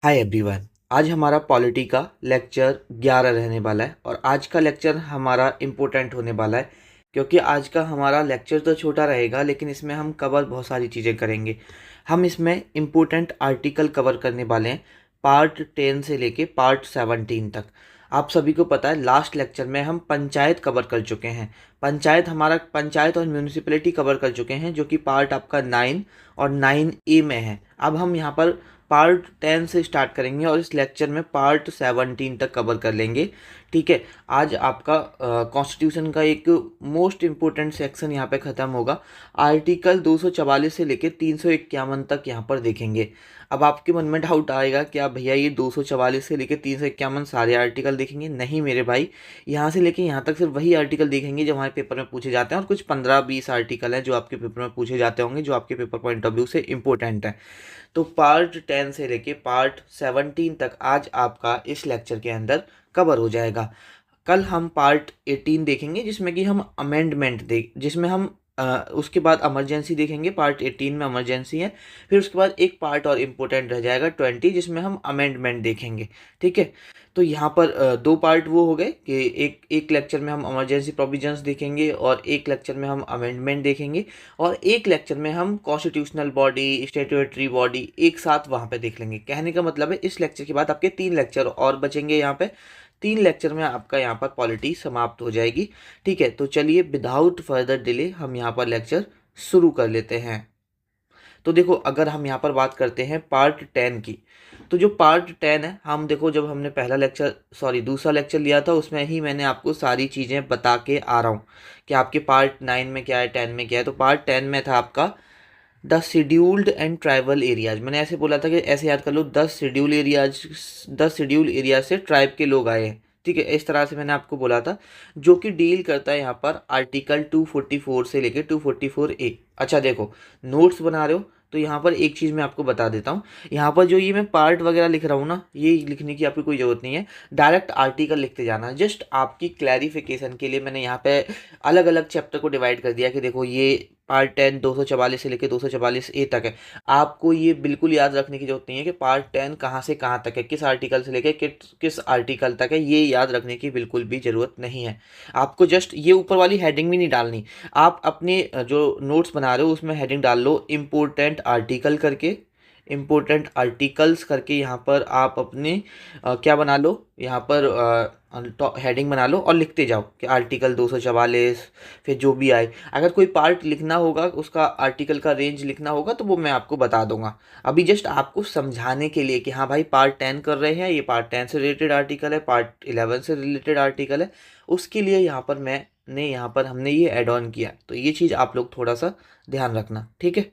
Hi everyone. आज हमारा polity का लेक्चर 11 रहने वाला है और आज का लेक्चर हमारा इम्पोर्टेंट होने वाला है क्योंकि आज का हमारा लेक्चर तो छोटा रहेगा लेकिन इसमें हम कवर बहुत सारी चीज़ें करेंगे। हम इसमें इम्पोर्टेंट आर्टिकल कवर करने वाले हैं पार्ट 10 से लेके पार्ट 17 तक। आप सभी को पता है लास्ट लेक्चर में हम पंचायत कवर कर चुके हैं। पंचायत और म्यूनिसिपैलिटी कवर कर चुके हैं जो कि पार्ट आपका 9 और 9A में है। अब हम यहाँ पर पार्ट 10 से स्टार्ट करेंगे और इस लेक्चर में पार्ट 17 तक कवर कर लेंगे। ठीक है, आज आपका कॉन्स्टिट्यूशन का एक मोस्ट इम्पोर्टेंट सेक्शन यहाँ पे ख़त्म होगा। आर्टिकल 244 से लेके 351 तक यहाँ पर देखेंगे। अब आपके मन में डाउट आएगा क्या भैया ये 244 से लेके 351 सारे आर्टिकल देखेंगे? नहीं मेरे भाई, यहाँ से लेके यहाँ तक सिर्फ वही आर्टिकल देखेंगे जो हमारे पेपर में पूछे जाते हैं और कुछ 15-20 आर्टिकल हैं जो आपके पेपर में पूछे जाते होंगे जो आपके पेपर पॉइंट ऑफ व्यू से इम्पोर्टेंट है। तो पार्ट 10 से लेके पार्ट 17 तक आज आपका इस लेक्चर के अंदर कवर हो जाएगा। कल हम पार्ट 18 देखेंगे जिसमें कि हम अमेंडमेंट जिसमें हम उसके बाद इमरजेंसी देखेंगे। पार्ट 18 में इमरजेंसी है। फिर उसके बाद एक पार्ट और इम्पोर्टेंट रह जाएगा 20 जिसमें हम अमेंडमेंट देखेंगे। ठीक है, तो यहाँ पर दो पार्ट वो हो गए कि एक लेक्चर में हम इमरजेंसी प्रोविजंस देखेंगे और एक लेक्चर में हम अमेंडमेंट देखेंगे और एक लेक्चर में हम कॉन्स्टिट्यूशनल बॉडी स्टैट्यूटरी बॉडी एक साथ वहाँ पे देख लेंगे। कहने का मतलब है इस लेक्चर के बाद आपके 3 लेक्चर और बचेंगे। यहाँ पे 3 लेक्चर में आपका यहाँ पर पॉलिटी समाप्त हो जाएगी। ठीक है, तो चलिए विदाउट फर्दर डिले हम यहाँ पर लेक्चर शुरू कर लेते हैं। तो देखो, अगर हम यहाँ पर बात करते हैं पार्ट 10 की, तो जो पार्ट 10 है, हम देखो जब हमने दूसरा लेक्चर लिया था उसमें ही मैंने आपको सारी चीज़ें बता के आ रहा हूँ कि आपके पार्ट 9 में क्या है, 10 में क्या है। तो पार्ट 10 में था आपका the scheduled and tribal areas. मैंने ऐसे बोला था कि ऐसे याद कर लो 10 शेड्यूल एरिया से ट्राइब के लोग आए हैं। ठीक है, इस तरह से मैंने आपको बोला था, जो कि डील करता है यहाँ पर आर्टिकल 244 से लेके 244A। अच्छा देखो, नोट्स बना रहे हो तो यहाँ पर एक चीज़ मैं आपको बता देता हूँ। यहाँ पर जो ये मैं पार्ट वगैरह लिख रहा हूँ ना, ये लिखने की आपकी कोई ज़रूरत नहीं है, डायरेक्ट आर्टिकल लिखते जाना। जस्ट आपकी क्लैरिफिकेशन के लिए मैंने यहाँ पे अलग अलग चैप्टर को डिवाइड कर दिया कि देखो ये पार्ट 10 244 से लेकर 244A तक है। आपको ये बिल्कुल याद रखने की जरूरत नहीं है कि पार्ट 10 कहाँ से कहाँ तक है, किस आर्टिकल से लेकर किस आर्टिकल तक है, ये याद रखने की बिल्कुल भी ज़रूरत नहीं है। आपको जस्ट ये ऊपर वाली हेडिंग भी नहीं डालनी। आप अपने जो नोट्स बना रहे हो उसमें हेडिंग डाल लो इम्पोर्टेंट आर्टिकल करके, इम्पोर्टेंट आर्टिकल्स करके। यहाँ पर आप अपने क्या बना लो, यहाँ पर हेडिंग बना लो और लिखते जाओ कि आर्टिकल 244, फिर जो भी आए। अगर कोई पार्ट लिखना होगा, उसका आर्टिकल का रेंज लिखना होगा तो वो मैं आपको बता दूंगा। अभी जस्ट आपको समझाने के लिए कि हाँ भाई पार्ट 10 कर रहे हैं, ये पार्ट 10 से रिलेटेड आर्टिकल है, पार्ट 11 से रिलेटेड आर्टिकल है, उसके लिए यहाँ पर हमने ये ऐड ऑन किया। तो ये चीज़ आप लोग थोड़ा सा ध्यान रखना। ठीक है,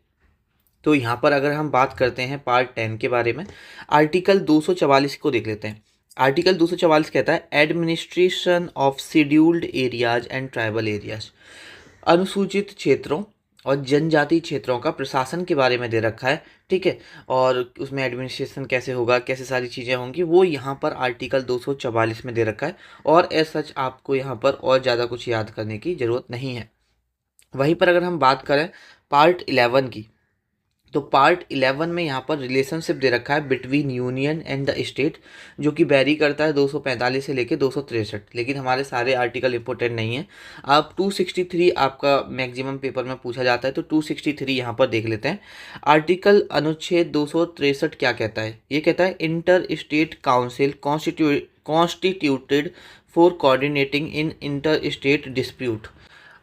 तो यहाँ पर अगर हम बात करते हैं पार्ट 10 के बारे में, आर्टिकल 244 को देख लेते हैं। आर्टिकल 244 कहता है administration of scheduled areas and tribal areas. अनुसूचित क्षेत्रों और जनजाति क्षेत्रों का प्रशासन के बारे में दे रखा है। ठीक है, और उसमें एडमिनिस्ट्रेशन कैसे होगा, कैसे सारी चीज़ें होंगी, वो यहाँ पर आर्टिकल 244 में दे रखा है। और एज सच आपको यहाँ पर और ज़्यादा कुछ याद करने की ज़रूरत नहीं है। वहीं पर अगर हम बात करें पार्ट 11 की, तो पार्ट 11 में यहाँ पर रिलेशनशिप दे रखा है between union and the state, जो कि वेरी करता है 245 से लेके 263, लेकिन हमारे सारे आर्टिकल इंपॉर्टेंट नहीं है। अब 263 आपका मैक्सिमम पेपर में पूछा जाता है, तो 263 यहाँ पर देख लेते हैं। आर्टिकल अनुच्छेद 263 क्या कहता है? ये कहता है inter state council constituted for coordinating in inter state dispute.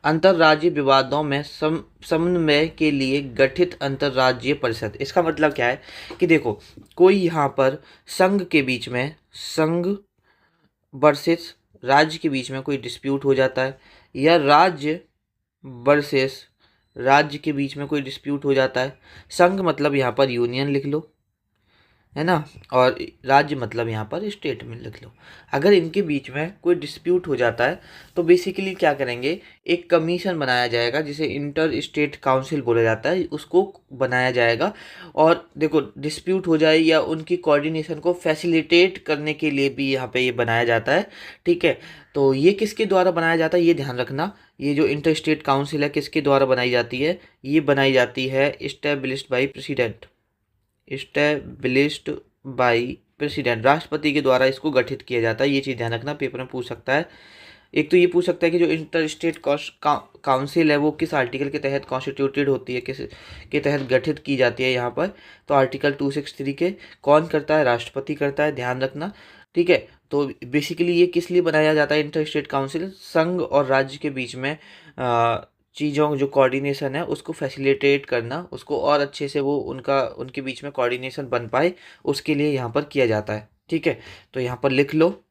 अंतर्राज्यीय विवादों में समन्वय के लिए गठित अंतर्राज्यीय परिषद। इसका मतलब क्या है कि देखो, कोई यहाँ पर संघ वर्सेस राज्य के बीच में कोई डिस्प्यूट हो जाता है, या राज्य वर्सेस राज्य के बीच में कोई डिस्प्यूट हो जाता है। संघ मतलब यहाँ पर यूनियन लिख लो, है ना, और राज्य मतलब यहाँ पर स्टेट में लिख लो। अगर इनके बीच में कोई डिस्प्यूट हो जाता है तो बेसिकली क्या करेंगे, एक कमीशन बनाया जाएगा जिसे इंटर स्टेट काउंसिल बोला जाता है, उसको बनाया जाएगा। और देखो, डिस्प्यूट हो जाए या उनकी कोऑर्डिनेशन को फैसिलिटेट करने के लिए भी यहाँ पे ये बनाया जाता है। ठीक है, तो ये किसके द्वारा बनाया जाता है ये ध्यान रखना। ये जो इंटर स्टेट काउंसिल है किसके द्वारा बनाई जाती है? ये बनाई जाती है established by president, established by president, राष्ट्रपति के द्वारा इसको गठित किया जाता है। ये चीज़ ध्यान रखना, पेपर में पूछ सकता है। एक तो ये पूछ सकता है कि जो इंटर स्टेट काउंसिल है वो किस आर्टिकल के तहत कॉन्स्टिट्यूटेड होती है, किस के तहत गठित की जाती है यहाँ पर। तो आर्टिकल 263 के कौन करता है, राष्ट्रपति करता है, ध्यान रखना। ठीक है, तो बेसिकली ये किस लिए बनाया जाता है इंटर स्टेट काउंसिल, संघ और राज्य के बीच में चीज़ों जो कोऑर्डिनेशन है उसको फैसिलिटेट करना, उसको और अच्छे से वो उनके बीच में कोऑर्डिनेशन बन पाए, उसके लिए यहाँ पर किया जाता है। ठीक है, तो यहाँ पर लिख लो,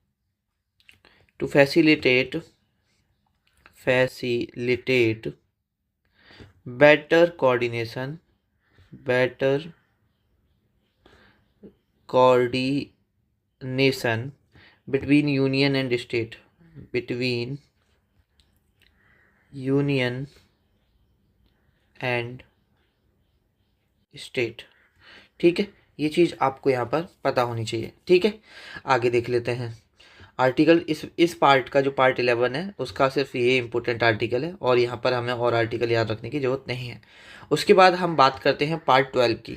to facilitate better coordination between union and state. ठीक है, ये चीज़ आपको यहाँ पर पता होनी चाहिए। ठीक है, आगे देख लेते हैं आर्टिकल। इस पार्ट का जो पार्ट 11 है उसका सिर्फ ये इंपॉर्टेंट आर्टिकल है, और यहाँ पर हमें और आर्टिकल याद रखने की ज़रूरत नहीं है। उसके बाद हम बात करते हैं पार्ट 12 की।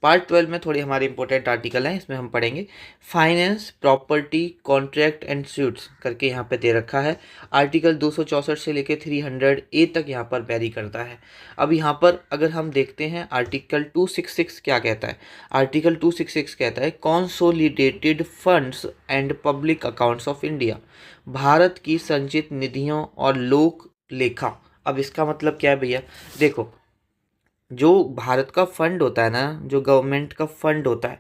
पार्ट 12 में थोड़ी हमारे इंपॉर्टेंट आर्टिकल हैं, इसमें हम पढ़ेंगे finance, property, contract and suits करके यहाँ पे दे रखा है। आर्टिकल 264 से लेकर 300A तक यहाँ पर वेरी करता है। अब यहाँ पर अगर हम देखते हैं आर्टिकल 266 क्या कहता है। आर्टिकल 266 कहता है consolidated funds and public accounts of India, Bharat की संचित निधियों और लोक लेखा। अब इसका मतलब क्या है भैया, देखो जो भारत का फंड होता है ना, जो गवर्नमेंट का फंड होता है,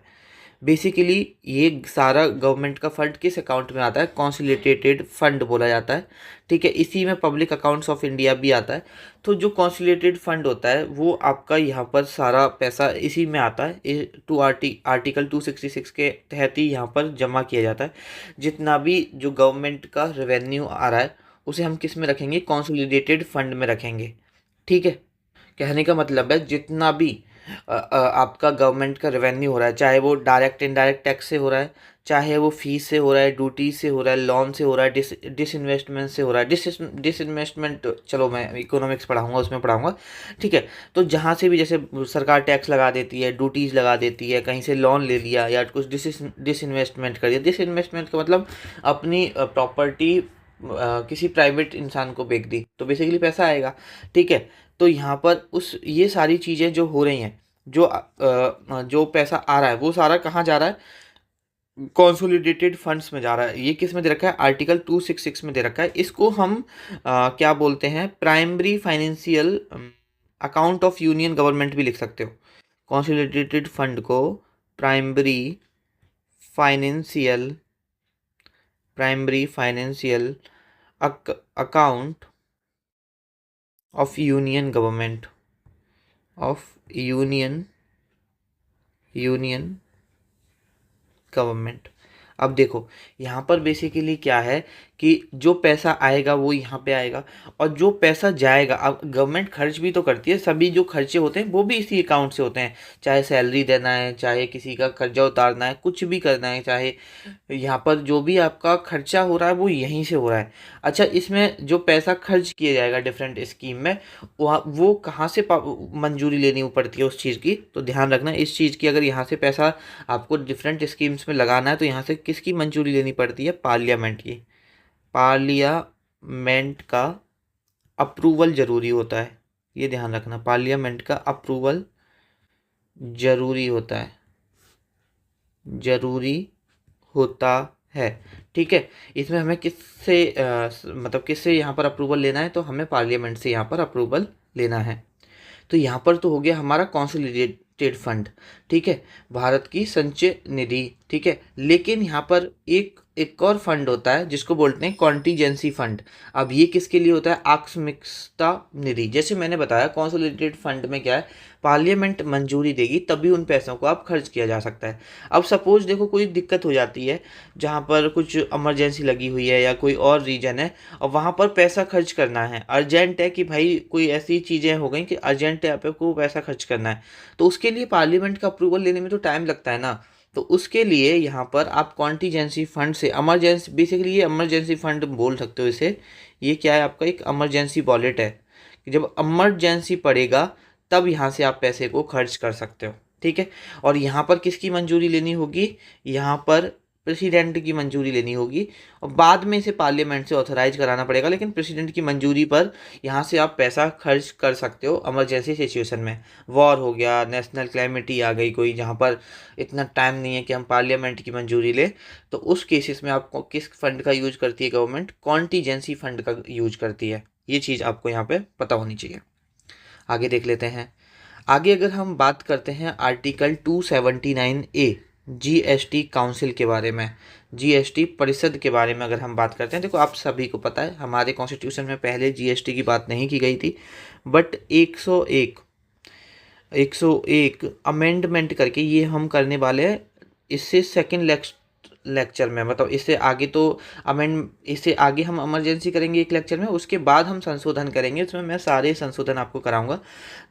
बेसिकली ये सारा गवर्नमेंट का फंड किस अकाउंट में आता है, कॉन्सोलिडेटेड फंड बोला जाता है। ठीक है, इसी में पब्लिक अकाउंट्स ऑफ इंडिया भी आता है। तो जो कॉन्सोलिडेटेड फंड होता है वो आपका यहाँ पर सारा पैसा इसी में आता है, आर्टिकल 266 के तहत ही यहाँ पर जमा किया जाता है। जितना भी जो गवर्नमेंट का रेवेन्यू आ रहा है उसे हम किस में रखेंगे, कॉन्सोलिडेटेड फंड में रखेंगे। ठीक है, कहने का मतलब है जितना भी आपका गवर्नमेंट का रेवेन्यू हो रहा है, चाहे वो डायरेक्ट इनडायरेक्ट टैक्स से हो रहा है, चाहे वो फीस से हो रहा है, ड्यूटी से हो रहा है, लोन से हो रहा है, डिसइन्वेस्टमेंट से हो रहा है। डिसइन्वेस्टमेंट चलो मैं इकोनॉमिक्स पढ़ाऊंगा उसमें पढ़ाऊंगा। ठीक है, तो जहाँ से भी जैसे सरकार टैक्स लगा देती है, ड्यूटीज़ लगा देती है, कहीं से लोन ले लिया या कुछ डिसइन्वेस्टमेंट कर दिया। डिसइन्वेस्टमेंट का मतलब अपनी प्रॉपर्टी किसी प्राइवेट इंसान को बेच दी तो बेसिकली पैसा आएगा। ठीक है, तो यहाँ पर ये सारी चीज़ें जो हो रही हैं, जो पैसा आ रहा है वो सारा कहाँ जा रहा है, कॉन्सोलिडेटेड फंड्स में जा रहा है। ये किस में दे रखा है, आर्टिकल 266 में दे रखा है। इसको हम क्या बोलते हैं, primary financial account of union government भी लिख सकते हो। कॉन्सोलिडेटेड फंड को primary financial account of union government. अब देखो यहाँ पर बेसिकली क्या है कि जो पैसा आएगा वो यहाँ पे आएगा, और जो पैसा जाएगा, अब गवर्नमेंट खर्च भी तो करती है, सभी जो खर्चे होते हैं वो भी इसी अकाउंट से होते हैं। चाहे सैलरी देना है, चाहे किसी का कर्जा उतारना है, कुछ भी करना है, चाहे यहाँ पर जो भी आपका खर्चा हो रहा है वो यहीं से हो रहा है। अच्छा, इसमें जो पैसा खर्च किया जाएगा डिफरेंट स्कीम में, वो कहाँ से मंजूरी लेनी पड़ती है उस चीज़ की, तो ध्यान रखना इस चीज़ की। अगर यहाँ से पैसा आपको डिफरेंट स्कीम्स में लगाना है तो यहाँ से किसकी मंजूरी लेनी पड़ती है, पार्लियामेंट की। पार्लियामेंट का अप्रूवल जरूरी होता है, ये ध्यान रखना, पार्लियामेंट का अप्रूवल जरूरी होता है। ठीक है, इसमें हमें किससे यहाँ पर अप्रूवल लेना है, तो हमें पार्लियामेंट से यहाँ पर अप्रूवल लेना है। तो यहाँ पर तो हो गया हमारा कॉन्सोलिडेटेड फंड। ठीक है, भारत की संचय निधि। ठीक है, लेकिन यहाँ पर एक और फंड होता है जिसको बोलते हैं कॉन्टीजेंसी फंड। अब ये किसके लिए होता है, आकस्मिकता निधि। जैसे मैंने बताया कॉन्सोलिडेटेड फंड में क्या है, पार्लियामेंट मंजूरी देगी तभी उन पैसों को आप खर्च किया जा सकता है। अब सपोज देखो कोई दिक्कत हो जाती है, जहाँ पर कुछ इमरजेंसी लगी हुई है या कोई और रीजन है और वहाँ पर पैसा खर्च करना है, अर्जेंट है कि भाई कोई ऐसी चीज़ें हो गई कि अर्जेंट है आपको पैसा खर्च करना है, तो उसके लिए पार्लियामेंट का अप्रूवल लेने में तो टाइम लगता है ना। तो उसके लिए यहाँ पर आप कॉन्टीजेंसी फंड से, इमरजेंसी बेसिकली ये इमरजेंसी फंड बोल सकते हो इसे। ये क्या है, आपका एक इमरजेंसी वॉलेट है कि जब इमरजेंसी पड़ेगा तब यहाँ से आप पैसे को खर्च कर सकते हो। ठीक है। और यहाँ पर किसकी मंजूरी लेनी होगी, यहाँ पर प्रेसिडेंट की मंजूरी लेनी होगी और बाद में इसे पार्लियामेंट से ऑथराइज कराना पड़ेगा, लेकिन प्रेसिडेंट की मंजूरी पर यहाँ से आप पैसा खर्च कर सकते हो इमरजेंसी सिचुएशन में। वॉर हो गया, नेशनल क्लैमिटी आ गई कोई, जहाँ पर इतना टाइम नहीं है कि हम पार्लियामेंट की मंजूरी ले, तो उस केसेस में आपको किस फंड का यूज करती है गवर्नमेंट, कॉन्टीजेंसी फंड का यूज करती है। ये चीज़ आपको यहाँ पे पता होनी चाहिए। आगे देख लेते हैं। आगे अगर हम बात करते हैं आर्टिकल 279A जीएसटी काउंसिल के बारे में, जीएसटी परिषद के बारे में अगर हम बात करते हैं, देखो आप सभी को पता है हमारे कॉन्स्टिट्यूशन में पहले जीएसटी की बात नहीं की गई थी, बट 101 अमेंडमेंट करके ये हम करने वाले हैं। इससे सेकंड लेक्चर में, मतलब इससे आगे हम इमरजेंसी करेंगे एक लेक्चर में, उसके बाद हम संशोधन करेंगे, इसमें मैं सारे संशोधन आपको कराऊंगा।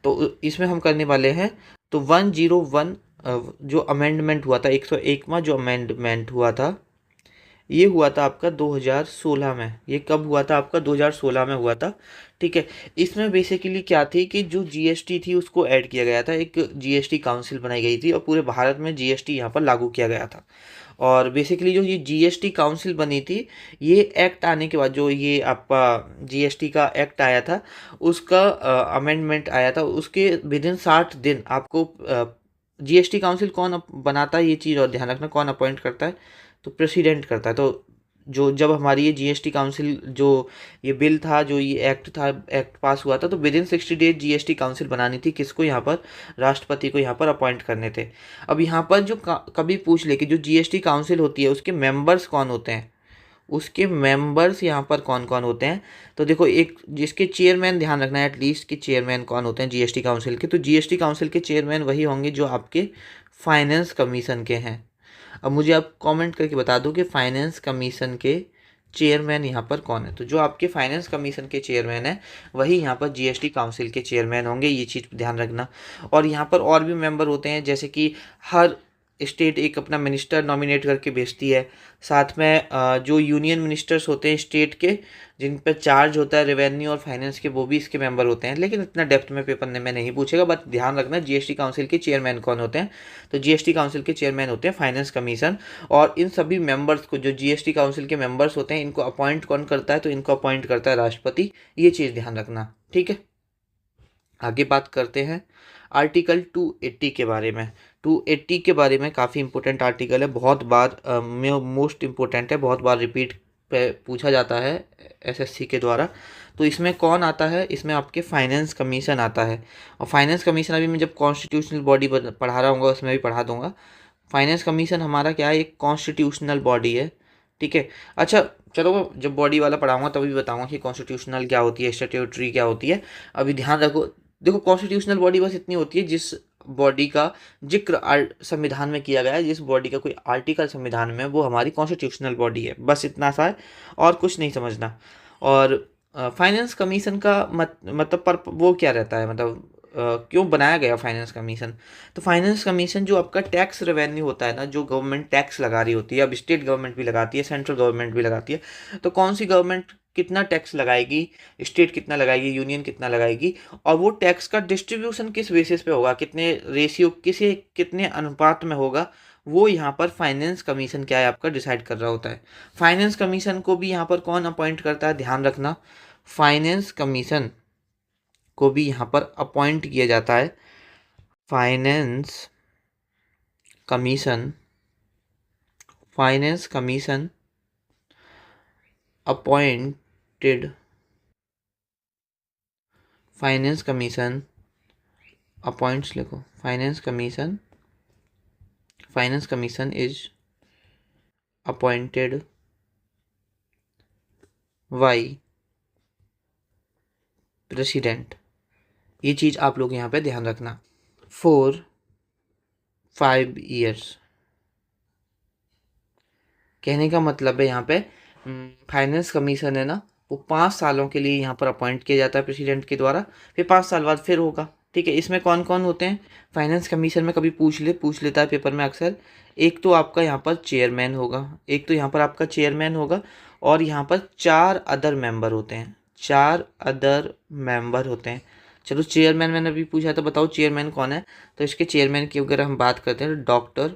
तो इसमें हम करने वाले हैं तो 101 जो अमेंडमेंट हुआ था, 101वां जो अमेंडमेंट हुआ था, ये हुआ था आपका 2016 में। ये कब हुआ था आपका, 2016 में हुआ था, ठीक है। इसमें बेसिकली क्या थी कि जो जीएसटी थी उसको ऐड किया गया था, एक जीएसटी काउंसिल बनाई गई थी और पूरे भारत में जीएसटी यहाँ पर लागू किया गया था। और बेसिकली जो ये जीएसटी काउंसिल बनी थी, ये एक्ट आने के बाद, जो ये आपका जीएसटी का एक्ट आया था, उसका अमेंडमेंट आया था, उसके विदिन 60 दिन आपको जीएसटी काउंसिल कौन बनाता है, ये चीज़ और ध्यान रखना, कौन अपॉइंट करता है, तो प्रेसिडेंट करता है। तो जो जब हमारी ये जीएसटी काउंसिल, जो ये बिल था, जो ये एक्ट था, एक्ट पास हुआ था, तो विदिन 60 डेज जीएसटी काउंसिल बनानी थी, किसको, यहाँ पर राष्ट्रपति को यहाँ पर अपॉइंट करने थे। अब यहाँ पर जो कभी पूछ ले कि जो जीएसटी काउंसिल होती है उसके मेंबर्स कौन होते हैं, उसके मेंबर्स यहाँ पर कौन कौन होते हैं, तो देखो एक जिसके चेयरमैन, ध्यान रखना है एटलीस्ट कि चेयरमैन कौन होते हैं जीएसटी काउंसिल के, तो जीएसटी काउंसिल के चेयरमैन वही होंगे जो आपके फाइनेंस कमीशन के हैं। अब मुझे आप कमेंट करके बता दो कि फाइनेंस कमीशन के चेयरमैन यहाँ पर कौन है, तो जो आपके फाइनेंस कमीशन के चेयरमैन है वही यहाँ पर जीएसटी काउंसिल के चेयरमैन होंगे, ये चीज़ ध्यान रखना। और यहाँ पर और भी मेंबर होते हैं, जैसे कि हर स्टेट एक अपना मिनिस्टर नॉमिनेट करके भेजती है, साथ में जो यूनियन मिनिस्टर्स होते हैं स्टेट के, जिन पर चार्ज होता है रेवेन्यू और फाइनेंस के, वो भी इसके मेंबर होते हैं, लेकिन इतना डेप्थ में पेपर में नहीं पूछेगा, बट ध्यान रखना जीएसटी काउंसिल के चेयरमैन कौन होते हैं, तो जीएसटी काउंसिल के चेयरमैन होते हैं फाइनेंस कमीशन। और इन सभी मेंबर्स को, जो जीएसटी काउंसिल के मेंबर्स होते हैं, इनको अपॉइंट कौन करता है, तो इनको अपॉइंट करता है राष्ट्रपति, ये चीज़ ध्यान रखना, ठीक है। आगे बात करते हैं आर्टिकल 280 के बारे में। 280 के बारे में काफ़ी इंपॉर्टेंट आर्टिकल है, बहुत बार मोस्ट इम्पोर्टेंट है, बहुत बार रिपीट पे पूछा जाता है एसएससी के द्वारा। तो इसमें कौन आता है, इसमें आपके फाइनेंस कमीशन आता है। और फाइनेंस कमीशन अभी मैं जब कॉन्स्टिट्यूशनल बॉडी पढ़ा रहा हूँ उसमें भी पढ़ा दूंगा। फाइनेंस कमीशन हमारा क्या है, एक कॉन्स्टिट्यूशनल बॉडी है, ठीक है। अच्छा चलो, जब बॉडी वाला पढ़ाऊंगा तभी बताऊंगा कि कॉन्स्टिट्यूशनल क्या होती है, स्टैट्यूटरी क्या होती है। अभी ध्यान रखो, देखो कॉन्स्टिट्यूशनल बॉडी बस इतनी होती है जिस बॉडी का जिक्र संविधान में किया गया है, जिस बॉडी का कोई आर्टिकल संविधान में, वो हमारी कॉन्स्टिट्यूशनल बॉडी है, बस इतना सा है, और कुछ नहीं समझना। और फाइनेंस कमीशन का मतलब पर वो क्या रहता है, मतलब क्यों बनाया गया फाइनेंस कमीशन, तो फाइनेंस कमीशन जो आपका टैक्स रेवेन्यू होता है ना, जो गवर्नमेंट टैक्स लगा रही होती है, अब स्टेट गवर्नमेंट भी लगाती है, सेंट्रल गवर्नमेंट भी लगाती है, तो कौन सी गवर्नमेंट कितना टैक्स लगाएगी, स्टेट कितना लगाएगी, यूनियन कितना लगाएगी, और वो टैक्स का डिस्ट्रीब्यूशन किस बेसिस पे होगा, कितने रेशियो, कितने अनुपात में होगा, वो यहाँ पर फाइनेंस कमीशन क्या है आपका डिसाइड कर रहा होता है। फाइनेंस कमीशन को भी यहाँ पर कौन अपॉइंट करता है, ध्यान रखना, फाइनेंस कमीशन को भी यहाँ पर अपॉइंट किया जाता है। Finance commission appointed, finance commission appoints, लिखो finance commission is appointed by president. ये चीज़ आप लोग यहाँ पे ध्यान रखना। 4-5 ईयर्स कहने का मतलब है, यहाँ पे फाइनेंस कमीशन है ना, वो 5 सालों के लिए यहाँ पर अपॉइंट किया जाता है प्रेसिडेंट के द्वारा, फिर 5 साल बाद फिर होगा, ठीक है। इसमें कौन कौन होते हैं फाइनेंस कमीशन में, कभी पूछ लेता है पेपर में अक्सर। एक तो आपका यहाँ पर चेयरमैन होगा, और यहाँ पर 4 अदर मेंबर होते हैं, 4 अदर मेंबर होते हैं। चलो चेयरमैन मैंने अभी पूछा, तो बताओ चेयरमैन कौन है। तो इसके चेयरमैन की अगर हम बात करते हैं, डॉक्टर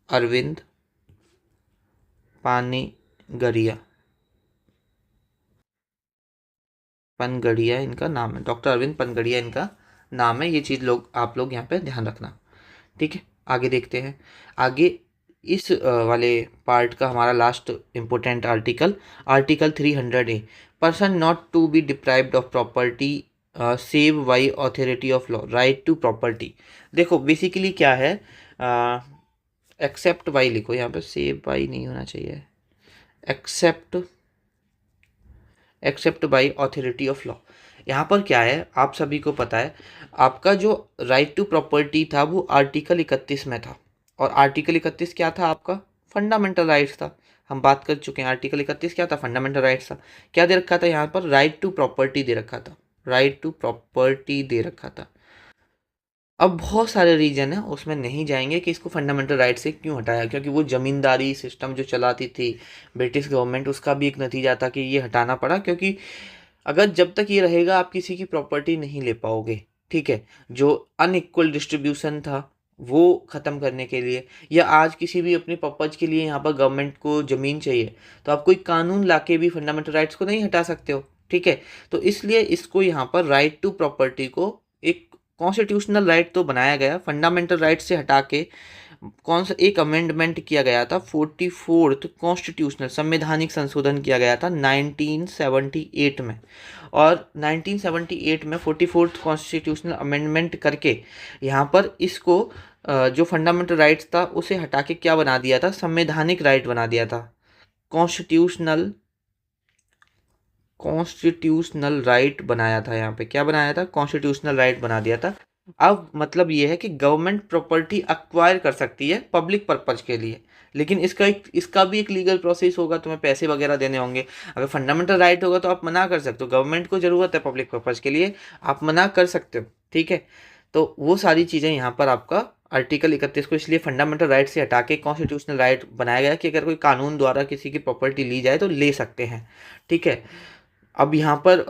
अरविंद पानीगड़िया, पनगड़िया इनका नाम है, डॉक्टर अरविंद पनगड़िया इनका नाम है। ये चीज़ आप लोग यहाँ पे ध्यान रखना। ठीक है, आगे देखते हैं। आगे इस वाले पार्ट का हमारा last important article, article 300A, person not to be deprived of property save by authority of law, right to property. देखो बेसिकली क्या है, एक्सेप्ट बाई लिखो यहाँ पे, सेव बाई नहीं होना चाहिए, except by authority of law. यहाँ पर क्या है, आप सभी को पता है, आपका जो राइट टू प्रॉपर्टी था वो आर्टिकल 31 में था। और आर्टिकल 31 क्या था आपका, फंडामेंटल राइट्स था। हम बात कर चुके हैं, आर्टिकल 31 क्या था, फंडामेंटल राइट्स था। क्या दे रखा था यहाँ पर, राइट टू प्रॉपर्टी दे रखा था, राइट टू प्रॉपर्टी दे रखा था। अब बहुत सारे रीजन है, उसमें नहीं जाएंगे कि इसको फंडामेंटल राइट से क्यों हटाया, क्योंकि वो जमींदारी सिस्टम जो चलाती थी ब्रिटिश गवर्नमेंट, उसका भी एक नतीजा था कि ये हटाना पड़ा। क्योंकि अगर जब तक ये रहेगा आप किसी की प्रॉपर्टी नहीं ले पाओगे। ठीक है, जो अनइक्वल डिस्ट्रीब्यूशन था वो ख़त्म करने के लिए, या आज किसी भी अपने पर्पज के लिए यहाँ पर गवर्नमेंट को ज़मीन चाहिए, तो आप कोई कानून लाके भी फंडामेंटल राइट्स को नहीं हटा सकते हो। ठीक है, तो इसलिए इसको यहाँ पर राइट टू प्रॉपर्टी को एक कॉन्स्टिट्यूशनल राइट तो बनाया गया, फंडामेंटल राइट से हटा के कौन सा एक अमेंडमेंट किया गया था, 44th कॉन्स्टिट्यूशनल संवैधानिक संशोधन किया गया था 1978 में। और 1978 में 44th कॉन्स्टिट्यूशनल अमेंडमेंट करके यहाँ पर इसको जो फंडामेंटल राइट्स था उसे हटा के क्या बना दिया था, संवैधानिक राइट बना दिया था। कॉन्स्टिट्यूशनल राइट बनाया था, यहाँ पे क्या बनाया था, कॉन्स्टिट्यूशनल राइट बना दिया था। अब मतलब ये है कि गवर्नमेंट प्रॉपर्टी अक्वायर कर सकती है पब्लिक पर्पज के लिए, लेकिन इसका भी एक लीगल प्रोसेस होगा, तुम्हें पैसे वगैरह देने होंगे। अगर फंडामेंटल राइट होगा तो आप मना कर सकते हो, गवर्नमेंट को ज़रूरत है पब्लिक पर्पज के लिए, आप मना कर सकते हो। ठीक है, तो वो सारी चीज़ें यहाँ पर आपका आर्टिकल 31 को इसलिए फंडामेंटल राइट से हटा के कॉन्स्टिट्यूशनल राइट बनाया गया कि अगर कोई कानून द्वारा किसी की प्रॉपर्टी ली जाए तो ले सकते हैं। ठीक है, अब यहाँ पर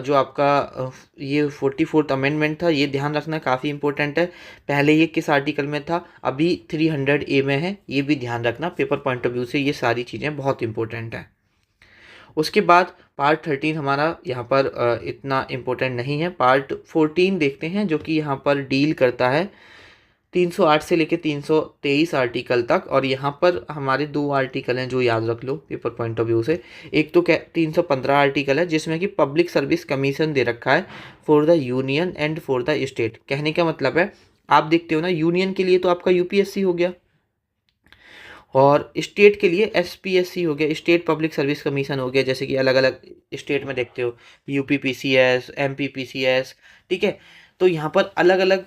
जो आपका ये 44th अमेंडमेंट था, ये ध्यान रखना काफ़ी इंपॉर्टेंट है। पहले ये किस आर्टिकल में था, अभी 300A में है, ये भी ध्यान रखना, पेपर पॉइंट ऑफ व्यू से ये सारी चीज़ें बहुत इंपॉर्टेंट हैं। उसके बाद पार्ट 13 हमारा यहाँ पर इतना इम्पोर्टेंट नहीं है। पार्ट 14 देखते हैं, जो कि यहाँ पर डील करता है 308 से लेकर 323 आर्टिकल तक। और यहाँ पर हमारे 2 आर्टिकल हैं जो याद रख लो पेपर पॉइंट ऑफ व्यू से। एक तो 315 आर्टिकल है, जिसमें कि पब्लिक सर्विस कमीशन दे रखा है for the union and for the state. कहने का मतलब है, आप देखते हो ना, यूनियन के लिए तो आपका यूपीएससी हो गया, और स्टेट के लिए एसपीएससी हो गया, स्टेट पब्लिक सर्विस कमीशन हो गया। जैसे कि अलग अलग स्टेट में देखते हो, यूपीपीसीएस, एमपीपीसीएस। ठीक है, तो यहाँ पर अलग अलग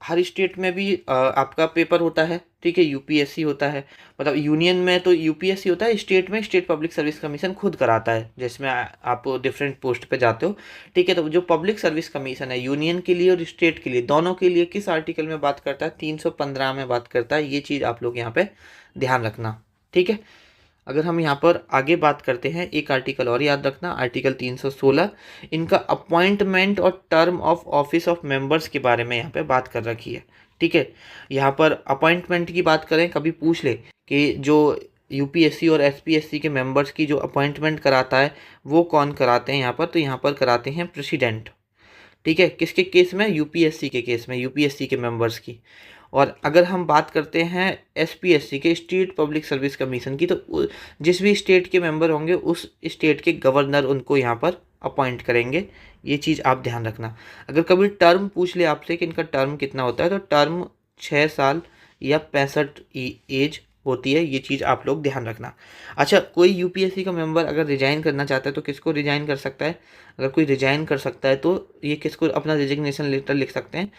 हर स्टेट में भी आपका पेपर होता है। ठीक है, यूपीएससी होता है, मतलब यूनियन में तो यूपीएससी होता है, स्टेट में स्टेट पब्लिक सर्विस कमीशन खुद कराता है, जिसमें आप डिफरेंट पोस्ट पे जाते हो। ठीक है, तो जो पब्लिक सर्विस कमीशन है यूनियन के लिए और स्टेट के लिए, दोनों के लिए किस आर्टिकल में बात करता है, 315 में बात करता है। ये चीज़ आप लोग यहाँ पे ध्यान रखना। ठीक है, अगर हम यहाँ पर आगे बात करते हैं, एक आर्टिकल और याद रखना, आर्टिकल 316, इनका अपॉइंटमेंट और term of office of members के बारे में यहाँ पे बात कर रखी है। ठीक है, यहाँ पर अपॉइंटमेंट की बात करें, कभी पूछ ले कि जो यूपीएससी और एसपीएससी के मेंबर्स की जो अपॉइंटमेंट कराता है वो कौन कराते हैं यहाँ पर, तो यहाँ पर कराते हैं प्रेसिडेंट। ठीक है, किसके केस में, यूपीएससी के केस में, यूपीएससी के मेंबर्स की। और अगर हम बात करते हैं एसपीएससी के, स्टेट पब्लिक सर्विस कमीशन की, तो जिस भी स्टेट के मेंबर होंगे उस स्टेट के गवर्नर उनको यहाँ पर अपॉइंट करेंगे। ये चीज़ आप ध्यान रखना। अगर कभी टर्म पूछ ले आपसे कि इनका टर्म कितना होता है, तो टर्म 6 साल या 65 एज होती है। ये चीज़ आप लोग ध्यान रखना। अच्छा, कोई यूपीएससी का मेंबर अगर रिजाइन करना चाहता है तो किसको रिजाइन कर सकता है, अगर कोई रिजाइन कर सकता है तो ये किसको अपना रिजिग्नेशन लेटर लिख सकते हैं,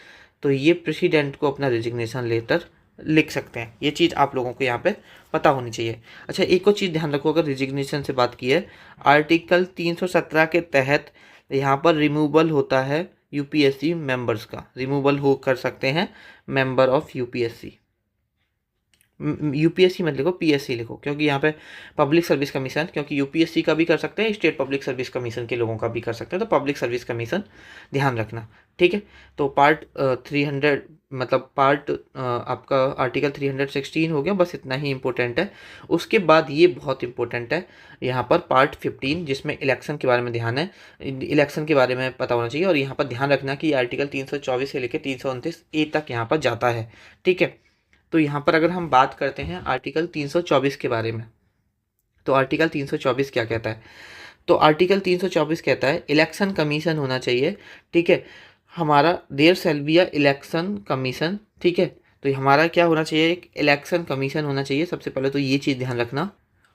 तो ये प्रेसिडेंट को अपना रिजिग्नेशन लेटर लिख सकते हैं। ये चीज़ आप लोगों को यहाँ पे पता होनी चाहिए। अच्छा, एक और चीज़ ध्यान रखो, अगर रिजिग्नेशन से बात की है, आर्टिकल 317 के तहत यहाँ पर रिमूवल होता है यूपीएससी मेंबर्स का, रिमूवल हो कर सकते हैं मेंबर ऑफ यूपीएससी। यूपीएससी मत लिखो, पीएससी लिखो, क्योंकि यहाँ पे पब्लिक सर्विस कमीशन, क्योंकि यूपीएससी का भी कर सकते हैं, स्टेट पब्लिक सर्विस कमीशन के लोगों का भी कर सकते हैं, तो पब्लिक सर्विस कमीशन ध्यान रखना, ठीक है। तो पार्ट 300 मतलब पार्ट आपका आर्टिकल 316 हो गया, बस इतना ही इम्पोर्टेंट है। उसके बाद ये बहुत इंपॉर्टेंट है यहाँ पर पार्ट 15, जिसमें इलेक्शन के बारे में ध्यान है, इलेक्शन के बारे में पता होना चाहिए। और यहाँ पर ध्यान रखना कि आर्टिकल 324 से लेकर 329 ए तक यहाँ पर जाता है, ठीक है। तो यहाँ पर अगर हम बात करते हैं आर्टिकल 324 के बारे में, तो आर्टिकल 324 क्या कहता है? तो आर्टिकल 324 कहता है इलेक्शन कमीशन होना चाहिए, ठीक है। हमारा there shall be a election commission, ठीक है। तो हमारा क्या होना चाहिए? एक इलेक्शन कमीशन होना चाहिए, सबसे पहले तो ये चीज़ ध्यान रखना।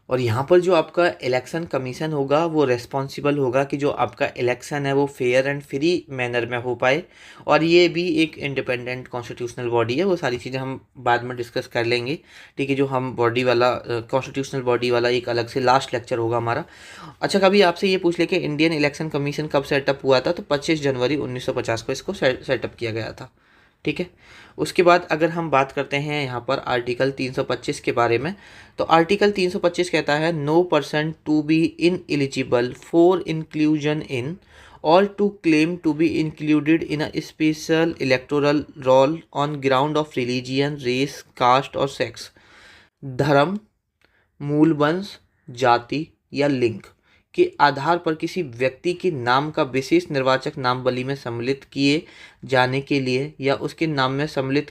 और यहाँ पर जो आपका इलेक्शन कमीशन होगा वो रेस्पॉन्सिबल होगा कि जो आपका इलेक्शन है वो फेयर एंड फ्री मैनर में हो पाए। और ये भी एक इंडिपेंडेंट कॉन्स्टिट्यूशनल बॉडी है, वो सारी चीज़ें हम बाद में डिस्कस कर लेंगे, ठीक है। जो हम बॉडी वाला कॉन्स्टिट्यूशनल बॉडी वाला एक अलग से लास्ट लेक्चर होगा हमारा। अच्छा, कभी आपसे ये पूछ ले कि इंडियन इलेक्शन कमीशन कब सेटअप हुआ था? तो 25 जनवरी 1950 को इसको सेटअप किया गया था, ठीक है। उसके बाद अगर हम बात करते हैं यहाँ पर आर्टिकल 325 के बारे में, तो आर्टिकल 325 कहता है no person to be ineligible for inclusion in और to claim to be included in a special electoral roll on ground of religion, race, caste और सेक्स, धर्म, मूल वंश, जाति या लिंग के आधार पर किसी व्यक्ति के नाम का विशेष निर्वाचक नामावली में सम्मिलित किए जाने के लिए या उसके नाम में सम्मिलित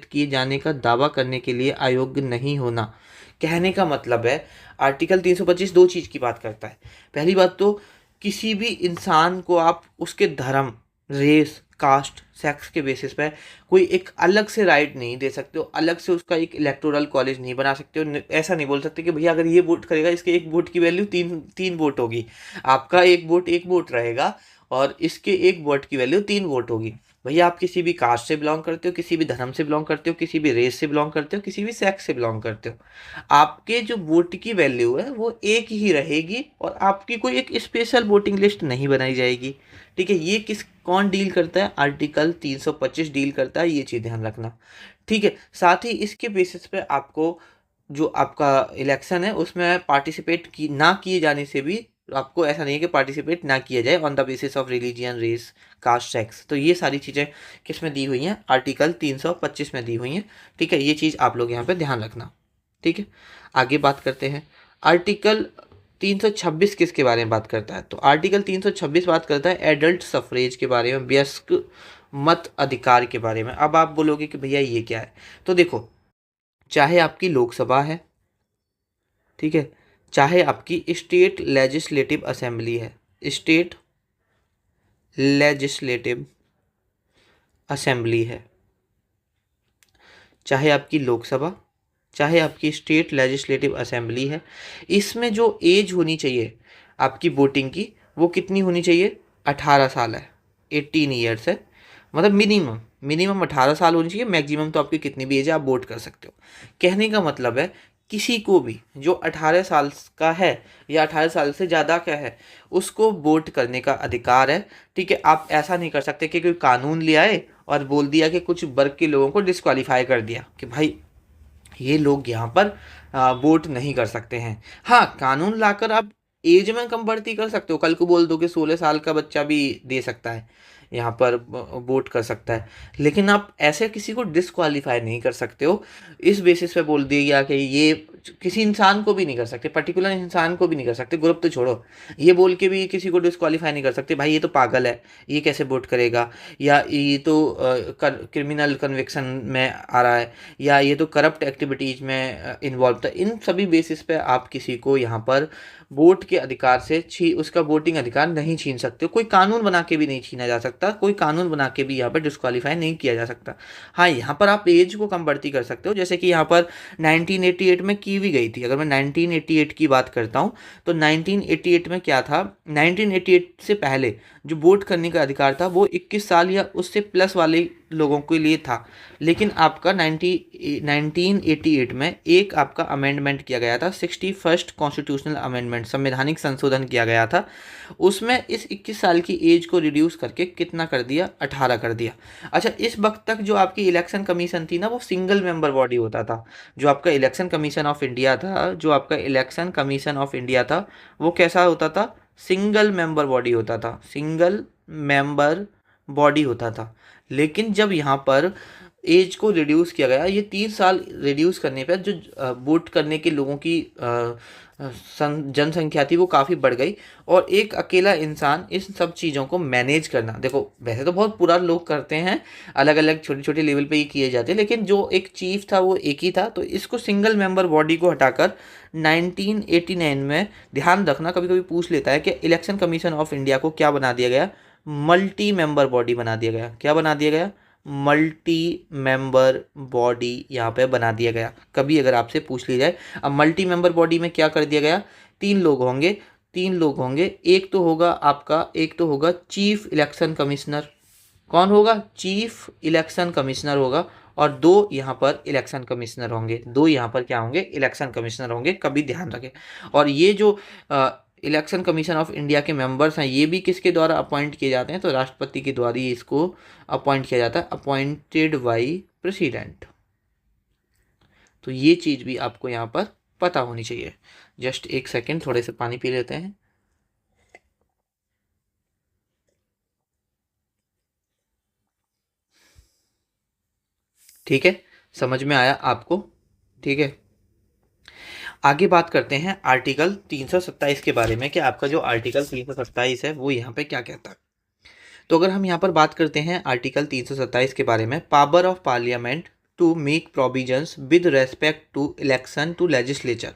किए जाने का दावा करने के लिए अयोग्य नहीं होना। कहने का मतलब है आर्टिकल 325 दो चीज़ की बात करता है। पहली बात तो किसी भी इंसान को आप उसके धर्म, रेस, कास्ट, सेक्स के बेसिस पे कोई एक अलग से राइट नहीं दे सकते हो, अलग से उसका एक इलेक्टोरल कॉलेज नहीं बना सकते हो। ऐसा नहीं बोल सकते कि भैया अगर ये वोट करेगा इसके एक वोट की वैल्यू तीन वोट होगी, आपका एक वोट रहेगा और इसके एक वोट की वैल्यू 3 वोट होगी। भैया आप किसी भी कास्ट से बिलोंग करते हो, किसी भी धर्म से बिलोंग करते हो, किसी भी रेस से बिलोंग करते हो, किसी भी सेक्स से बिलोंग करते हो, आपके जो वोट की वैल्यू है वो एक ही रहेगी और आपकी कोई एक स्पेशल वोटिंग लिस्ट नहीं बनाई जाएगी, ठीक है। ये कौन डील करता है? आर्टिकल 325 डील करता है, ये चीज़ ध्यान रखना, ठीक है। साथ ही इसके बेसिस पे आपको जो आपका इलेक्शन है उसमें पार्टिसिपेट ना किए जाने से भी आपको ऐसा नहीं है कि पार्टिसिपेट ना किया जाए on the basis of religion, race, caste, sex. तो ये सारी चीज़ें किस में दी हुई हैं? आर्टिकल 325 में दी हुई हैं, ठीक है। ये चीज़ आप लोग यहाँ पे ध्यान रखना, ठीक है। आगे बात करते हैं आर्टिकल 326 किसके बारे में बात करता है? तो आर्टिकल 326 बात करता है एडल्ट सफरेज के बारे में, वयस्क मत अधिकार के बारे में। अब आप बोलोगे कि भैया ये क्या है? तो देखो, चाहे आपकी लोकसभा है, ठीक है, चाहे आपकी स्टेट लेजिस्लेटिव असेंबली है, स्टेट लेजिस्लेटिव असेंबली है, चाहे आपकी लोकसभा, चाहे आपकी स्टेट लेजिस्लेटिव असेंबली है, इसमें जो एज होनी चाहिए आपकी वोटिंग की वो कितनी होनी चाहिए? 18 साल है, 18 ईयर्स है। मतलब मिनिमम 18 साल होनी चाहिए, मैक्सिमम तो आपकी कितनी भी एज है आप वोट कर सकते हो। कहने का मतलब है किसी को भी जो 18 साल का है या 18 साल से ज़्यादा का है उसको वोट करने का अधिकार है, ठीक है। आप ऐसा नहीं कर सकते कि कोई कानून ले आए और बोल दिया कि कुछ वर्ग के लोगों को डिस्क्वालीफाई कर दिया कि भाई ये लोग यहाँ पर वोट नहीं कर सकते हैं। हाँ, कानून लाकर आप एज में कम बढ़ती कर सकते हो, कल को बोल दो कि 16 साल का बच्चा भी दे सकता है, यहाँ पर वोट कर सकता है, लेकिन आप ऐसे किसी को डिस्क्वालीफाई नहीं कर सकते हो। इस बेसिस पे बोल दिया गया कि ये किसी इंसान को भी नहीं कर सकते, पर्टिकुलर इंसान को भी नहीं कर सकते, ग्रुप तो छोड़ो, ये बोल के भी किसी को डिस्क्वालीफाई नहीं कर सकते भाई ये तो पागल है, ये कैसे वोट करेगा, या ये तो क्रिमिनल कन्विक्शन में आ रहा है, या ये तो करप्ट एक्टिविटीज़ में इन्वॉल्व था। इन सभी बेसिस पे आप किसी को यहाँ पर वोट के अधिकार से उसका वोटिंग अधिकार नहीं छीन सकते हो। कोई कानून बना के भी नहीं छीना जा सकता, कोई कानून बना के भी यहाँ पर डिस्क्वालीफाई नहीं किया जा सकता। हाँ, यहाँ पर आप एज को कम बढ़ती कर सकते हो, जैसे कि यहाँ पर 1988 में की भी गई थी। अगर मैं 1988 की बात करता हूँ तो 1988 में क्या था, 1988 से पहले जो वोट करने का अधिकार था वो 21 साल या उससे प्लस वाले लोगों के लिए था। लेकिन आपका 1988 में एक आपका अमेंडमेंट किया गया था, 61st कॉन्स्टिट्यूशनल अमेंडमेंट, संवैधानिक संशोधन किया गया था। उसमें इस 21 साल की एज को रिड्यूस करके कितना कर दिया, 18 कर दिया। अच्छा, इस वक्त तक जो आपकी इलेक्शन कमीशन थी ना, वो सिंगल मेंबर बॉडी होता था। जो आपका इलेक्शन कमीशन ऑफ इंडिया था, जो आपका इलेक्शन कमीशन ऑफ इंडिया था, वो कैसा होता था, सिंगल मेंबर बॉडी होता था, सिंगल मेंबर बॉडी होता था। लेकिन जब यहाँ पर एज को रिड्यूस किया गया, ये 3 साल रिड्यूस करने पर जो वोट करने के लोगों की जनसंख्या थी वो काफ़ी बढ़ गई, और एक अकेला इंसान इस सब चीज़ों को मैनेज करना, देखो वैसे तो बहुत पूरा लोग करते हैं, अलग अलग छोटे छोटे लेवल पे ही किए जाते हैं, लेकिन जो एक चीफ था वो एक ही था। तो इसको सिंगल मेंबर बॉडी को हटाकर 1989 में, ध्यान रखना कभी कभी पूछ लेता है कि इलेक्शन कमीशन ऑफ इंडिया को क्या बना दिया गया, मल्टी मेंबर बॉडी बना दिया गया। क्या बना दिया गया, मल्टी मेंबर बॉडी यहाँ पे बना दिया गया। कभी अगर आपसे पूछ लिया जाए, अब मल्टी मेंबर बॉडी में क्या कर दिया गया, 3 लोग होंगे। एक तो होगा चीफ इलेक्शन कमिश्नर। कौन होगा, चीफ इलेक्शन कमिश्नर होगा, और 2 यहाँ पर इलेक्शन कमिश्नर होंगे। 2 यहाँ पर क्या होंगे, इलेक्शन कमिश्नर होंगे, कभी ध्यान रखें। और ये जो इलेक्शन कमीशन ऑफ इंडिया के मेंबर्स हैं, ये भी किसके द्वारा अपॉइंट किए जाते हैं, तो राष्ट्रपति के द्वारा ही इसको अपॉइंट किया जाता है, अपॉइंटेड बाई प्रेसिडेंट। तो ये चीज़ भी आपको यहाँ पर पता होनी चाहिए। जस्ट एक सेकेंड, थोड़े से पानी पी लेते हैं। ठीक है, समझ में आया आपको, ठीक है। आगे बात करते हैं आर्टिकल 327 के बारे में कि आपका जो आर्टिकल 327 है वो यहाँ पे क्या कहता है। तो अगर हम यहाँ पर बात करते हैं आर्टिकल 327 के बारे में, power of parliament to make provisions with respect to election to legislature.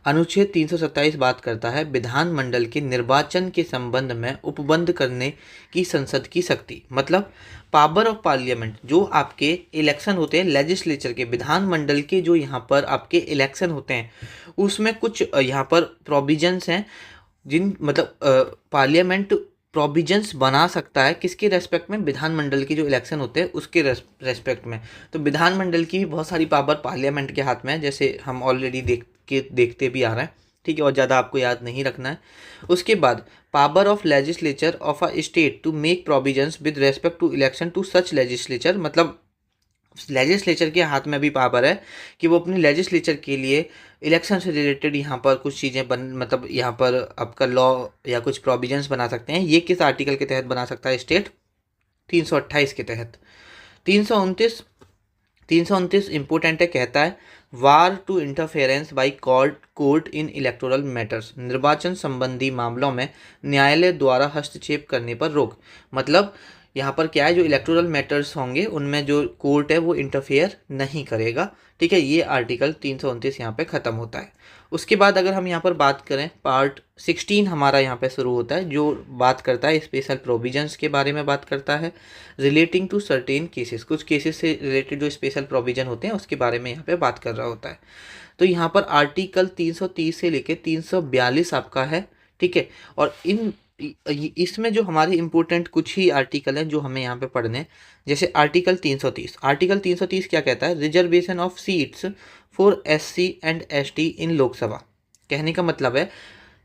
अनुच्छेद 327 बात करता है विधानमंडल के निर्वाचन के संबंध में उपबंध करने की संसद की शक्ति। मतलब पावर ऑफ पार्लियामेंट, जो आपके इलेक्शन होते हैं लेजिस्लेचर के, विधानमंडल के जो यहाँ पर आपके इलेक्शन होते हैं, उसमें कुछ यहाँ पर प्रोविजंस हैं, जिन मतलब पार्लियामेंट प्रोविजंस बना सकता है किसके रेस्पेक्ट में, विधानमंडल के जो इलेक्शन होते हैं उसके रेस्पेक्ट में। तो विधानमंडल की भी बहुत सारी पावर पार्लियामेंट के हाथ में है, जैसे हम ऑलरेडी देखते भी आ रहे हैं, ठीक है, और ज़्यादा आपको याद नहीं रखना है। उसके बाद power of legislature of a state to make provisions with respect to election to such legislature. मतलब लेजिस्लेचर के हाथ में भी पावर है कि वो अपनी लेजिस्लेचर के लिए इलेक्शन से रिलेटेड यहाँ पर कुछ चीज़ें मतलब यहाँ पर आपका लॉ या कुछ प्रोविजंस बना सकते हैं। ये किस आर्टिकल के तहत बना सकता है स्टेट, 328 के तहत। 329 इंपोर्टेंट है, कहता है bar to interference by court in electoral matters, निर्वाचन संबंधी मामलों में न्यायालय द्वारा हस्तक्षेप करने पर रोक। मतलब यहाँ पर क्या है, जो इलेक्टोरल मैटर्स होंगे उनमें जो कोर्ट है वो इंटरफेयर नहीं करेगा, ठीक है। ये आर्टिकल 329 यहाँ पे ख़त्म होता है। उसके बाद अगर हम यहाँ पर बात करें, पार्ट 16 हमारा यहाँ पे शुरू होता है, जो बात करता है स्पेशल प्रोविजंस के बारे में बात करता है, रिलेटिंग टू सर्टेन केसेस, कुछ केसेस से रिलेटेड जो स्पेशल प्रोविजन होते हैं उसके बारे में यहाँ पे बात कर रहा होता है। तो यहाँ पर आर्टिकल 330 से लेके 342 आपका है, ठीक है। और इसमें जो हमारे इम्पोर्टेंट कुछ ही आर्टिकल हैं जो हमें यहाँ पे पढ़ने हैं, जैसे आर्टिकल 330 क्या कहता है, reservation of seats for SC and ST इन लोकसभा। कहने का मतलब है,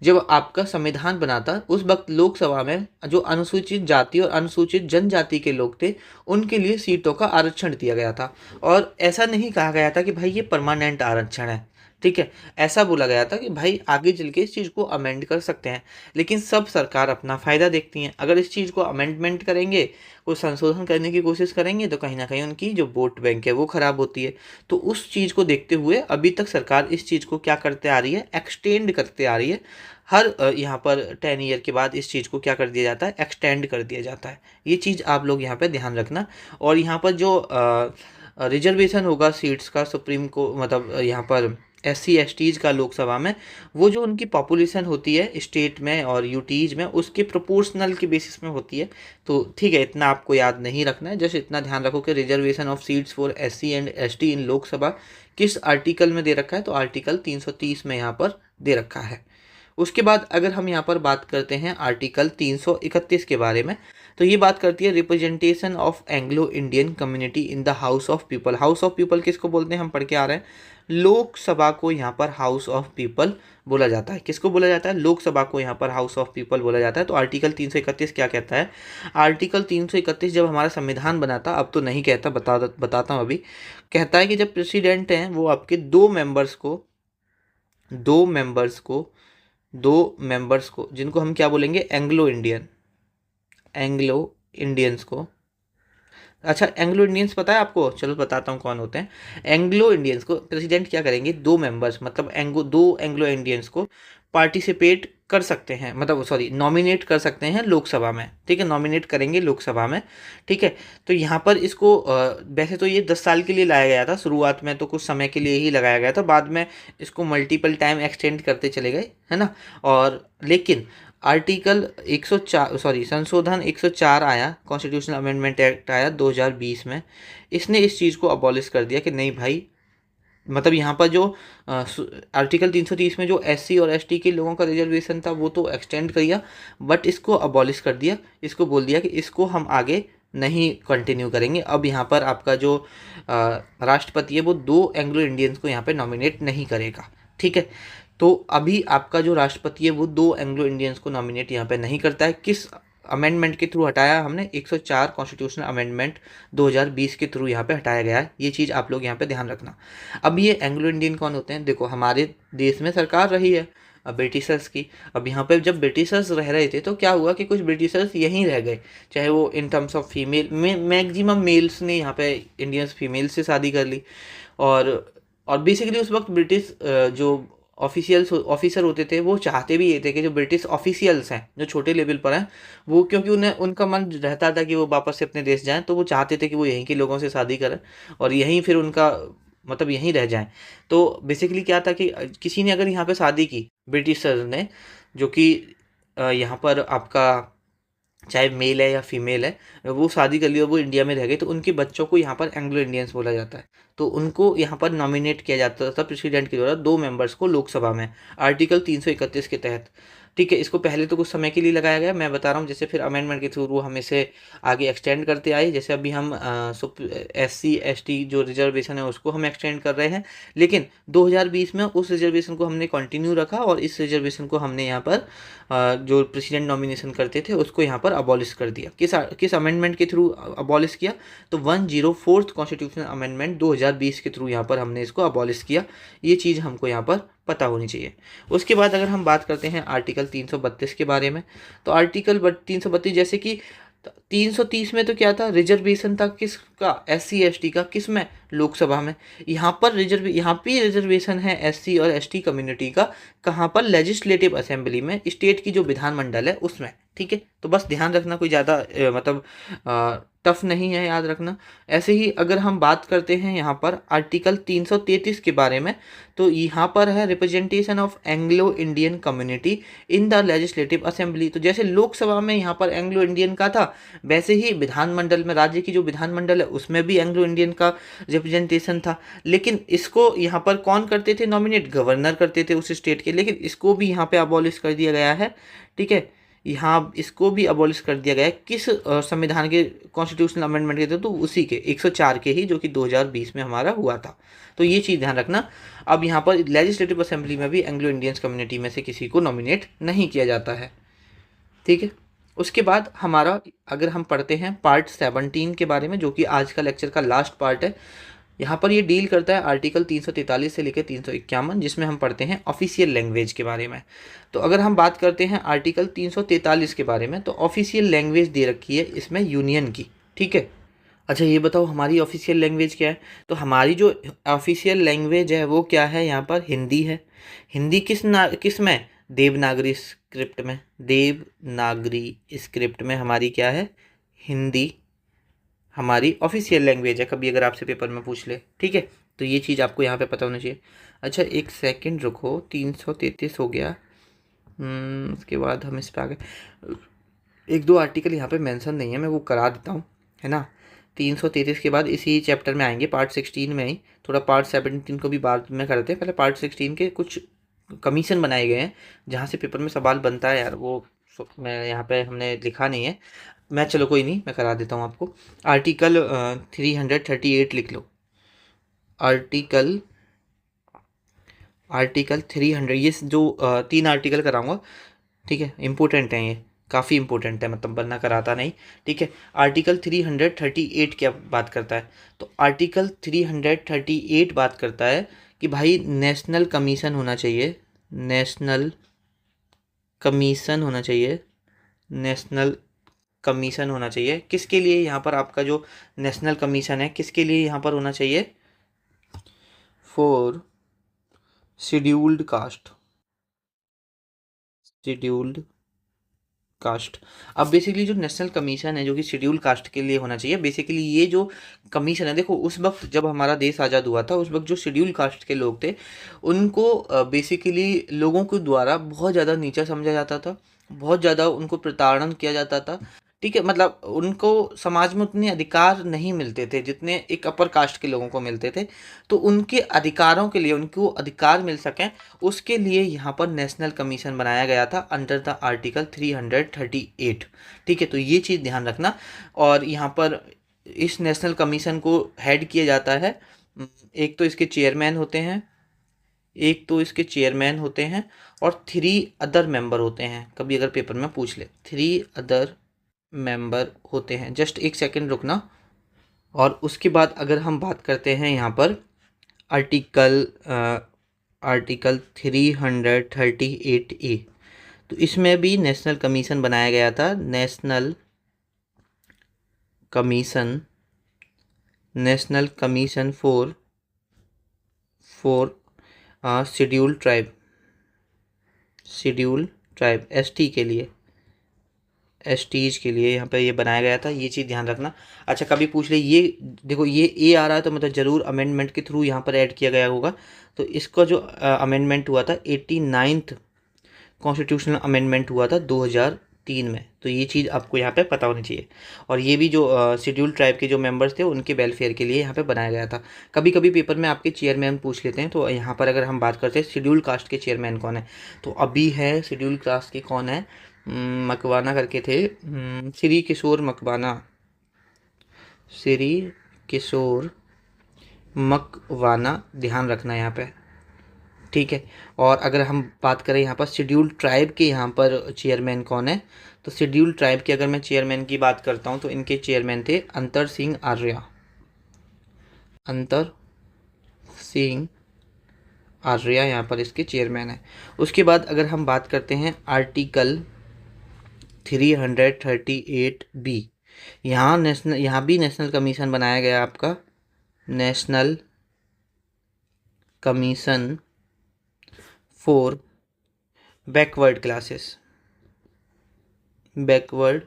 जब आपका संविधान बना था उस वक्त लोकसभा में जो अनुसूचित जाति और अनुसूचित जनजाति के लोग थे उनके लिए सीटों का आरक्षण दिया गया था। और ऐसा नहीं कहा गया था कि भाई ये परमानेंट आरक्षण है, ठीक है। ऐसा बोला गया था कि भाई आगे चल के इस चीज़ को अमेंड कर सकते हैं, लेकिन सब सरकार अपना फ़ायदा देखती हैं। अगर इस चीज़ को अमेंडमेंट करेंगे, कोई संशोधन करने की कोशिश करेंगे, तो कहीं ना कहीं उनकी जो वोट बैंक है वो ख़राब होती है। तो उस चीज़ को देखते हुए अभी तक सरकार इस चीज़ को क्या करते आ रही है, एक्सटेंड करते आ रही है। हर यहाँ पर 10 ईयर के बाद इस चीज़ को क्या कर दिया जाता है, एक्सटेंड कर दिया जाता है। ये चीज़ आप लोग यहाँ पर ध्यान रखना। और यहाँ पर जो रिजर्वेशन होगा सीट्स का, सुप्रीम को मतलब यहाँ पर SC STs का लोकसभा में, वो जो उनकी पॉपुलेशन होती है स्टेट में और यूटीज में, उसके प्रोपोर्शनल के बेसिस में होती है। तो ठीक है, इतना आपको याद नहीं रखना है, जस्ट इतना ध्यान रखो कि reservation of seats for SC and ST इन लोकसभा किस आर्टिकल में दे रखा है, तो आर्टिकल 330 में यहाँ पर दे रखा है। उसके बाद अगर हम यहाँ पर बात करते हैं आर्टिकल 331 के बारे में, तो ये बात करती है representation of Anglo Indian community in the house of people. House of people किसको बोलते हैं, हम पढ़ के आ रहे हैं, लोकसभा को यहाँ पर हाउस ऑफ पीपल बोला जाता है। किसको बोला जाता है, लोकसभा को यहाँ पर हाउस ऑफ पीपल बोला जाता है। तो आर्टिकल 331 क्या कहता है, आर्टिकल 331 जब हमारा संविधान बना था, अब तो नहीं कहता, बताता हूँ अभी, कहता है कि जब प्रेसिडेंट हैं वो आपके दो मेंबर्स को जिनको हम क्या बोलेंगे, एंग्लो इंडियंस को। अच्छा, एंग्लो इंडियंस पता है आपको, चलो बताता हूँ कौन होते हैं। एंग्लो इंडियंस को प्रेसिडेंट क्या करेंगे, दो मेंबर्स मतलब दो एंग्लो इंडियंस को पार्टिसिपेट कर सकते हैं, मतलब सॉरी नॉमिनेट कर सकते हैं लोकसभा में, ठीक है, नॉमिनेट करेंगे लोकसभा में, ठीक है। तो यहाँ पर इसको वैसे तो ये 10 साल के लिए लाया गया था, शुरुआत में तो कुछ समय के लिए ही लगाया गया था, बाद में इसको मल्टीपल टाइम एक्सटेंड करते चले गए, है ना। और लेकिन आर्टिकल 104 संशोधन 104 आया, कॉन्स्टिट्यूशनल अमेंडमेंट एक्ट आया 2020 में, इसने इस चीज़ को अबॉलिश कर दिया कि नहीं भाई, मतलब यहाँ पर जो आर्टिकल 330 में जो एससी और एसटी के लोगों का रिजर्वेशन था वो तो एक्सटेंड कर दिया, बट इसको अबॉलिश कर दिया, इसको बोल दिया कि इसको हम आगे नहीं कंटिन्यू करेंगे। अब यहाँ पर आपका जो राष्ट्रपति है वो दो एंग्लो इंडियंस को यहाँ पे नॉमिनेट नहीं करेगा, ठीक है। तो अभी आपका जो राष्ट्रपति है वो दो एंग्लो इंडियंस को नॉमिनेट यहाँ पे नहीं करता है। किस अमेंडमेंट के थ्रू हटाया हमने, 104 कॉन्स्टिट्यूशनल अमेंडमेंट 2020 के थ्रू यहाँ पे हटाया गया है। ये चीज़ आप लोग यहाँ पे ध्यान रखना। अब ये एंग्लो इंडियन कौन होते हैं, देखो हमारे देश में सरकार रही है ब्रिटिशर्स की। अब यहाँ पे जब ब्रिटिशर्स रह रहे थे तो क्या हुआ कि कुछ ब्रिटिशर्स यहीं रह गए, चाहे वो इन टर्म्स ऑफ फीमेल में मैक्सिमम मेल्स ने यहाँ पे इंडियंस फीमेल से शादी कर ली। और बेसिकली उस वक्त ब्रिटिश जो ऑफिसर होते थे वो चाहते भी ये थे कि जो ब्रिटिश ऑफिशियल्स हैं जो छोटे लेवल पर हैं वो, क्योंकि उन्हें उनका मन रहता था कि वो वापस से अपने देश जाएं, तो वो चाहते थे कि वो यहीं के लोगों से शादी करें और यहीं फिर उनका मतलब यहीं रह जाएं। तो बेसिकली क्या था कि किसी ने अगर यहाँ पे शादी की ब्रिटिशर्स ने, जो कि यहाँ पर आपका चाहे मेल है या फीमेल है, वो शादी कर ली और वो इंडिया में रह गए, तो उनके बच्चों को यहाँ पर एंग्लो इंडियंस बोला जाता है। तो उनको यहाँ पर नॉमिनेट किया जाता था प्रेसिडेंट के द्वारा दो मेंबर्स को लोकसभा में, आर्टिकल 331 के तहत, ठीक है। इसको पहले तो कुछ समय के लिए लगाया गया, मैं बता रहा हूँ, जैसे फिर अमेंडमेंट के थ्रू हम इसे आगे एक्सटेंड करते आए। जैसे अभी हम SC ST जो रिजर्वेशन है उसको हम एक्सटेंड कर रहे हैं, लेकिन 2020 में उस रिजर्वेशन को हमने कंटिन्यू रखा और इस रिजर्वेशन को हमने यहाँ पर जो प्रेसिडेंट नॉमिनेशन करते थे उसको यहाँ पर अबॉलिश कर दिया। किस अमेंडमेंट के थ्रू अबॉलिश किया, तो 104th कॉन्स्टिट्यूशनल अमेंडमेंट 2020 के थ्रू यहाँ पर हमने इसको अबॉलिश किया। ये चीज़ हमको यहाँ पर पता होनी चाहिए। उसके बाद अगर हम बात करते हैं आर्टिकल 332 के बारे में, तो आर्टिकल 332 जैसे कि 330 में तो क्या था, रिजर्वेशन था किसका, SC ST का, किस में, लोकसभा में। यहाँ पे रिजर्वेशन है SC और ST कम्युनिटी का, कहाँ पर, लेजिस्लेटिव असेंबली में, स्टेट की जो विधानमंडल है उसमें, ठीक है। तो बस ध्यान रखना, कोई ज़्यादा मतलब टफ नहीं है, याद रखना। ऐसे ही अगर हम बात करते हैं यहाँ पर आर्टिकल 333 के बारे में, तो यहाँ पर है representation of Anglo Indian community in the legislative assembly. तो जैसे लोकसभा में यहाँ पर एंग्लो इंडियन का था, वैसे ही विधानमंडल में, राज्य की जो विधानमंडल है उसमें भी एंग्लो इंडियन का रिप्रेजेंटेशन था। लेकिन इसको यहाँ पर कौन करते थे, नॉमिनेट गवर्नर करते थे उस स्टेट के, लेकिन इसको भी यहाँ पे अबॉलिश कर दिया गया है, ठीक है। यहाँ इसको भी अबॉलिश कर दिया गया है, किस संविधान के कॉन्स्टिट्यूशनल अमेंडमेंट के थे, तो उसी के 104 के ही, जो कि 2020 में हमारा हुआ था। तो ये चीज़ ध्यान रखना। अब यहाँ पर लेजिस्लेटिव असेंबली में भी एंग्लो इंडियंस कम्युनिटी में से किसी को नॉमिनेट नहीं किया जाता है, ठीक है। उसके बाद हमारा अगर हम पढ़ते हैं पार्ट 17 के बारे में, जो कि आज का लेक्चर का लास्ट पार्ट है, यहाँ पर ये डील करता है आर्टिकल 343 से लेकर 351, जिसमें हम पढ़ते हैं ऑफिशियल लैंग्वेज के बारे में। तो अगर हम बात करते हैं आर्टिकल 343 के बारे में, तो ऑफिशियल लैंग्वेज दे रखी है इसमें यूनियन की, ठीक है। अच्छा ये बताओ हमारी ऑफिशियल लैंग्वेज क्या है, तो हमारी जो ऑफिशियल लैंग्वेज है वो क्या है, यहाँ पर हिंदी है। हिंदी किस में, देवनागरी स्क्रिप्ट में, देवनागरी स्क्रिप्ट में हमारी क्या है, हिंदी हमारी ऑफिशियल लैंग्वेज है, कभी अगर आपसे पेपर में पूछ ले, ठीक है। तो ये चीज़ आपको यहाँ पे पता होना चाहिए। अच्छा एक सेकंड रुको, 333 हो गया, उसके बाद हम इस पर आगे एक दो आर्टिकल यहाँ पे मेंशन नहीं है, मैं वो करा देता हूँ, है ना। 333 के बाद इसी चैप्टर में आएंगे, पार्ट 16 में ही, थोड़ा पार्ट 17 को भी बाद में करते हैं, पहले पार्ट 16 के कुछ कमीशन बनाए गए हैं जहाँ से पेपर में सवाल बनता है यार, वो मैं यहाँ पे हमने लिखा नहीं है। मैं चलो कोई नहीं, मैं करा देता हूँ आपको। आर्टिकल 338 लिख लो। आर्टिकल आर्टिकल 300, ये जो 3 आर्टिकल कराऊंगा, ठीक है, इम्पोर्टेंट है, ये काफ़ी इम्पोर्टेंट है, मतलब बनना कराता नहीं, ठीक है। आर्टिकल 338 क्या बात करता है? तो आर्टिकल 338 बात करता है कि भाई नेशनल कमीशन होना चाहिए, नेशनल कमीशन होना चाहिए, नेशनल कमीशन होना चाहिए। किसके लिए यहाँ पर आपका जो नेशनल कमीशन है, किसके लिए यहाँ पर होना चाहिए? For scheduled caste, scheduled caste. अब बेसिकली जो नेशनल कमीशन है जो कि शेड्यूल कास्ट के लिए होना चाहिए, बेसिकली ये जो कमीशन है, देखो उस वक्त जब हमारा देश आज़ाद हुआ था, उस वक्त जो शेड्यूल कास्ट के लोग थे उनको बेसिकली लोगों के द्वारा बहुत ज़्यादा नीचा समझा जाता था, बहुत ज़्यादा उनको प्रताड़न किया जाता था, ठीक है। मतलब उनको समाज में उतने अधिकार नहीं मिलते थे जितने एक अपर कास्ट के लोगों को मिलते थे। तो उनके अधिकारों के लिए, उनको अधिकार मिल सकें, उसके लिए यहाँ पर नेशनल कमीशन बनाया गया था अंडर द आर्टिकल 338, ठीक है। तो ये चीज़ ध्यान रखना। और यहाँ पर इस नेशनल कमीशन को हेड किया जाता है, एक तो इसके चेयरमैन होते हैं, एक तो इसके चेयरमैन होते हैं और 3 अदर मेंबर होते हैं। कभी अगर पेपर में पूछ ले, 3 अदर मेंबर होते हैं। जस्ट एक सेकंड रुकना। और उसके बाद अगर हम बात करते हैं यहाँ पर आर्टिकल आर्टिकल 338A, तो इसमें भी नेशनल कमीशन बनाया गया था, national commission, national commission for schedule tribe, schedule tribe, ST के लिए, एसटीज के लिए यहाँ पे ये बनाया गया था। ये चीज़ ध्यान रखना। अच्छा, कभी पूछ ले, ये देखो ये ए आ रहा है तो मतलब ज़रूर अमेंडमेंट के थ्रू यहाँ पर ऐड किया गया होगा। तो इसका जो अमेंडमेंट हुआ था 89th कॉन्स्टिट्यूशनल अमेंडमेंट हुआ था 2003 में। तो ये चीज़ आपको यहाँ पे पता होनी चाहिए। और ये भी जो शेड्यूल ट्राइब के जो मेंबर्स थे उनके वेलफेयर के लिए यहाँ पे बनाया गया था। कभी कभी पेपर में आपके चेयरमैन पूछ लेते हैं, तो यहाँ पर अगर हम बात करते हैं शेड्यूल कास्ट के चेयरमैन कौन है, तो अभी है शेड्यूल कास्ट के कौन है, मकवाना करके थे, श्री किशोर मकवाना, श्री किशोर मकवाना, ध्यान रखना यहाँ पे, ठीक है। और अगर हम बात करें यहाँ पर शेड्यूल ट्राइब के यहाँ पर चेयरमैन कौन है, तो शेड्यूल ट्राइब के अगर मैं चेयरमैन की बात करता हूँ तो इनके चेयरमैन थे अंतर सिंह आर्या, अंतर सिंह आर्या यहाँ पर इसके चेयरमैन है। उसके बाद अगर हम बात करते हैं आर्टिकल 338B, यहाँ भी नेशनल कमीशन बनाया गया आपका, national commission for backward classes, backward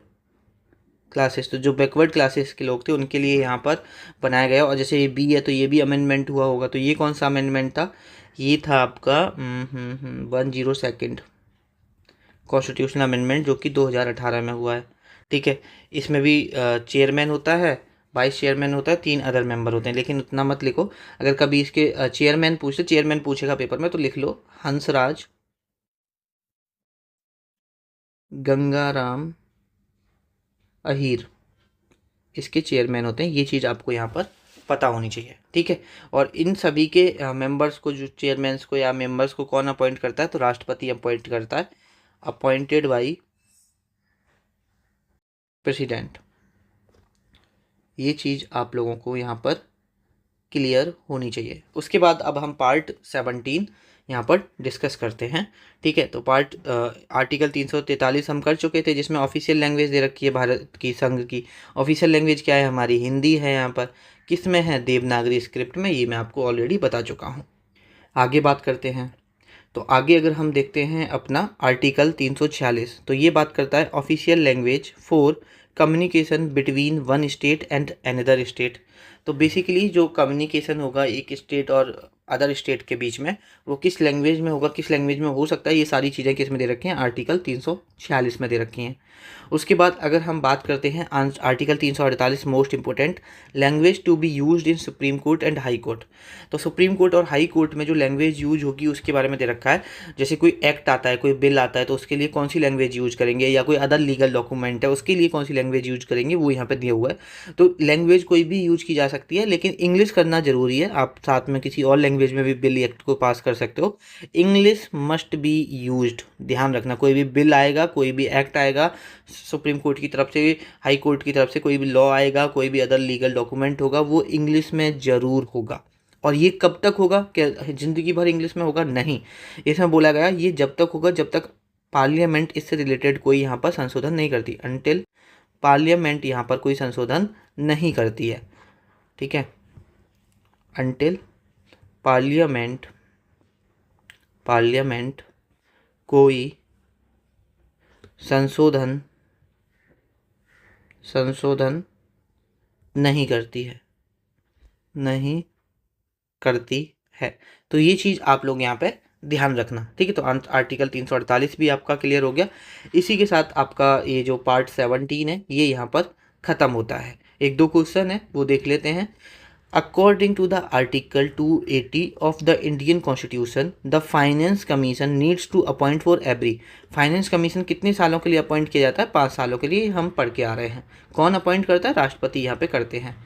classes. तो जो बैकवर्ड क्लासेस के लोग थे उनके लिए यहाँ पर बनाया गया। और जैसे ये बी है तो ये भी अमेंडमेंट हुआ होगा। तो ये कौन सा अमेंडमेंट था? ये था आपका 102nd कॉन्स्टिट्यूशनल अमेंडमेंट, जो कि 2018 में हुआ है, ठीक है। इसमें भी चेयरमैन होता है, वाइस चेयरमैन होता है, 3 अदर मेंबर होते हैं। लेकिन उतना मत लिखो, अगर कभी इसके चेयरमैन पूछेगा पेपर में तो लिख लो हंसराज गंगाराम अहीर, इसके चेयरमैन होते हैं। ये चीज़ आपको यहाँ पर पता होनी चाहिए, ठीक है। और इन सभी के मेंबर्स को, जो चेयरमैन्स को या मेंबर्स को कौन अपॉइंट करता है, तो राष्ट्रपति अपॉइंट करता है, अपॉइंटेड बाई प्रेसिडेंट। ये चीज़ आप लोगों को यहाँ पर क्लियर होनी चाहिए। उसके बाद अब हम पार्ट 17 यहाँ पर डिस्कस करते हैं, ठीक है। तो आर्टिकल 343 हम कर चुके थे, जिसमें ऑफिशियल लैंग्वेज दे रखी है भारत की संघ की। ऑफिशियल लैंग्वेज क्या है हमारी? हिंदी है। यहाँ पर किस में है? देवनागरी स्क्रिप्ट में। ये मैं आपको ऑलरेडी बता चुका हूँ। आगे बात करते हैं। तो आगे अगर हम देखते हैं अपना आर्टिकल 346, तो ये बात करता है official language for communication between one state and another state. तो बेसिकली जो कम्युनिकेशन होगा एक स्टेट और अदर स्टेट के बीच में, वो किस लैंग्वेज में होगा, किस लैंग्वेज में हो सकता है, ये सारी चीज़ें किस में दे रखी हैं, आर्टिकल 346 में दे रखी हैं। उसके बाद अगर हम बात करते हैं article 348 most important, language to be used in supreme court and high court. तो सुप्रीम कोर्ट और हाई कोर्ट में जो लैंग्वेज यूज होगी उसके बारे में दे रखा है। जैसे कोई एक्ट आता है, कोई बिल आता है, तो उसके लिए कौन सी लैंग्वेज यूज करेंगे, या कोई अदर लीगल डॉक्यूमेंट है उसके लिए कौन सी लैंग्वेज यूज करेंगे, वो यहाँ पे दिया हुआ है। तो लैंग्वेज कोई भी यूज की जा सकती है, लेकिन इंग्लिश करना जरूरी है। आप साथ में किसी और लैंग्वेज में भी बिल एक्ट को पास कर सकते हो, इंग्लिश मस्ट बी यूज्ड। ध्यान रखना, कोई भी बिल आएगा, कोई भी एक्ट आएगा सुप्रीम कोर्ट की तरफ से, हाई कोर्ट की तरफ से, कोई भी लॉ आएगा, कोई भी अदर लीगल डॉक्यूमेंट होगा, वो इंग्लिश में ज़रूर होगा। और ये कब तक होगा, क्या ज़िंदगी भर इंग्लिश में होगा? नहीं, इसमें बोला गया ये जब तक होगा जब तक पार्लियामेंट इससे रिलेटेड कोई यहाँ पर संशोधन नहीं करती, अनटिल पार्लियामेंट यहाँ पर कोई संशोधन नहीं करती है। ठीक है, अनटिल पार्लियामेंट कोई संशोधन नहीं करती है। तो ये चीज़ आप लोग यहाँ पे ध्यान रखना। ठीक है, तो आर्टिकल 348 भी आपका क्लियर हो गया। इसी के साथ आपका ये जो पार्ट 17 है ये यहाँ पर ख़त्म होता है। एक दो क्वेश्चन है वो देख लेते हैं। According to the Article 280 of the Indian Constitution, the Finance Commission needs to appoint for every। Finance commission कितने सालों के लिए अपॉइंट किया जाता है? 5 सालों के लिए हम पढ़ के आ रहे हैं। कौन अपॉइंट करता है? राष्ट्रपति यहाँ पे करते हैं।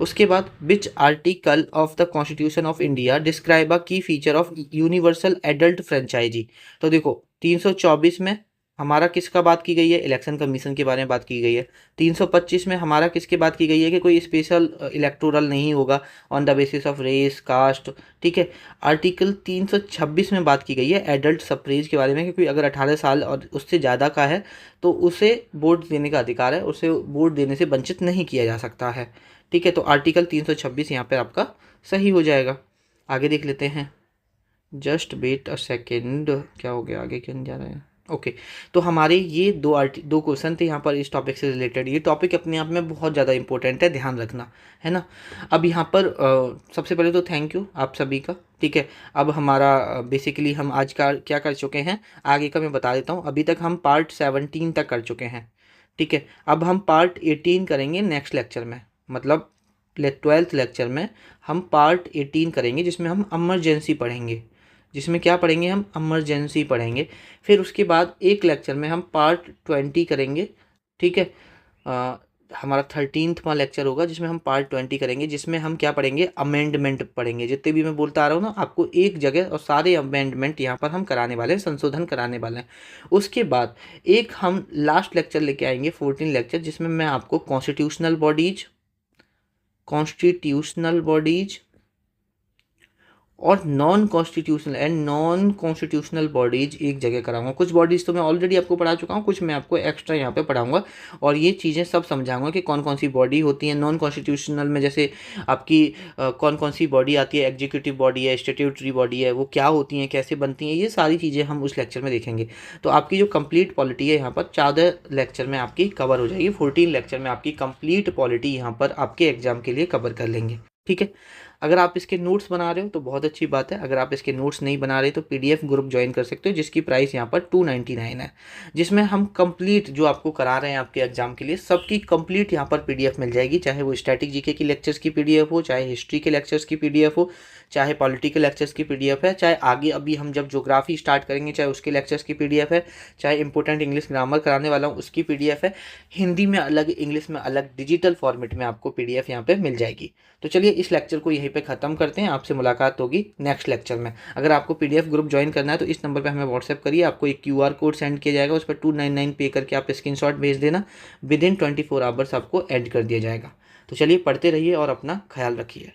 उसके बाद which article of the constitution of India describe a key feature of universal adult franchise. तो देखो 324 में हमारा किसका बात की गई है? इलेक्शन कमीशन के बारे में बात की गई है। 325 में हमारा किसके बात की गई है कि कोई स्पेशल इलेक्टोरल नहीं होगा on the basis of race, caste. ठीक है, आर्टिकल 326 में बात की गई है एडल्ट सफरेज के बारे में कि कोई अगर 18 साल और उससे ज़्यादा का है तो उसे वोट देने का अधिकार है, उसे वोट देने से वंचित नहीं किया जा सकता है। ठीक है, तो आर्टिकल 326 यहाँ पर आपका सही हो जाएगा। आगे देख लेते हैं, जस्ट वेट अ सेकेंड, क्या हो गया, आगे क्यों नहीं जा रहा है? ओके, तो हमारे ये दो क्वेश्चन थे यहाँ पर इस टॉपिक से रिलेटेड। ये टॉपिक अपने आप में बहुत ज़्यादा इंपॉर्टेंट है, ध्यान रखना है ना। अब यहाँ पर सबसे पहले तो थैंक यू आप सभी का। ठीक है, अब हमारा बेसिकली हम आज का क्या कर चुके हैं, आगे का मैं बता देता हूँ। अभी तक हम पार्ट 17 तक कर चुके हैं। ठीक है, अब हम पार्ट 18 करेंगे नेक्स्ट लेक्चर में, मतलब 12th लेक्चर में हम पार्ट 18 करेंगे, जिसमें हम इमरजेंसी पढ़ेंगे। जिसमें क्या पढ़ेंगे? हम इमरजेंसी पढ़ेंगे। फिर उसके बाद एक लेक्चर में हम पार्ट 20 करेंगे। ठीक है, हमारा 13वां लेक्चर होगा जिसमें हम पार्ट 20 करेंगे, जिसमें हम क्या पढ़ेंगे? अमेंडमेंट पढ़ेंगे। जितने भी मैं बोलता आ रहा हूँ ना, आपको एक जगह और सारे अमेंडमेंट यहाँ पर हम कराने वाले हैं, संशोधन कराने वाले हैं। उसके बाद एक हम लास्ट लेक्चर लेके आएंगे 14 लेक्चर, जिसमें मैं आपको कॉन्स्टिट्यूशनल बॉडीज और नॉन कॉन्स्टिट्यूशनल बॉडीज एक जगह कराऊंगा। कुछ बॉडीज़ तो मैं ऑलरेडी आपको पढ़ा चुका हूँ, कुछ मैं आपको एक्स्ट्रा यहाँ पे पढ़ाऊंगा और ये चीज़ें सब समझाऊंगा कि कौन कौन सी बॉडी होती है नॉन कॉन्स्टिट्यूशनल में। जैसे आपकी कौन कौन सी बॉडी आती है, एग्जीक्यूटिव बॉडी है, स्टैट्यूटरी बॉडी है, वो क्या होती हैं, कैसे बनती हैं, ये सारी चीज़ें हम उस लेक्चर में देखेंगे। तो आपकी जो कंप्लीट पॉलिटी है यहाँ पर 14 लेक्चर में आपकी कवर हो जाएगी। 14 लेक्चर में आपकी कंप्लीट पॉलिटी यहाँ पर आपके एग्जाम के लिए कवर कर लेंगे। ठीक है, अगर आप इसके नोट्स बना रहे हो तो बहुत अच्छी बात है। अगर आप इसके नोट्स नहीं बना रहे तो पीडीएफ ग्रुप ज्वाइन कर सकते हो, जिसकी प्राइस यहाँ पर 299 है, जिसमें हम कंप्लीट जो आपको करा रहे हैं आपके एग्जाम के लिए सबकी कंप्लीट यहाँ पर पीडीएफ मिल जाएगी। चाहे वो स्टैटिक जीके की लेक्चर्स की पीडीएफ हो, चाहे हिस्ट्री के लेक्चर्स की पीडीएफ हो, चाहे पॉलिटिकल लेक्चर्स की पीडीएफ है, चाहे आगे अभी हम जब ज्योग्राफी स्टार्ट करेंगे चाहे उसके लेक्चर्स की पीडीएफ है, चाहे इंपॉर्टेंट इंग्लिश ग्रामर कराने वाला हूँ उसकी पीडीएफ है। हिंदी में अलग, इंग्लिश में अलग, डिजिटल फॉर्मेट में आपको पीडीएफ यहाँ पे मिल जाएगी। तो चलिए इस लेक्चर को यहीं पे ख़त्म करते हैं। आपसे मुलाकात होगी नेक्स्ट लेक्चर में। अगर आपको पीडीएफ ग्रुप ज्वाइन करना है तो इस नंबर पे हमें व्हाट्सएप करिए, आपको एक क्यूआर कोड सेंड किया जाएगा, उस पर 299 पे करके आप स्क्रीनशॉट भेज देना। विदिन 24 आवर्स आपको ऐड कर दिया जाएगा। तो चलिए पढ़ते रहिए और अपना ख्याल रखिए।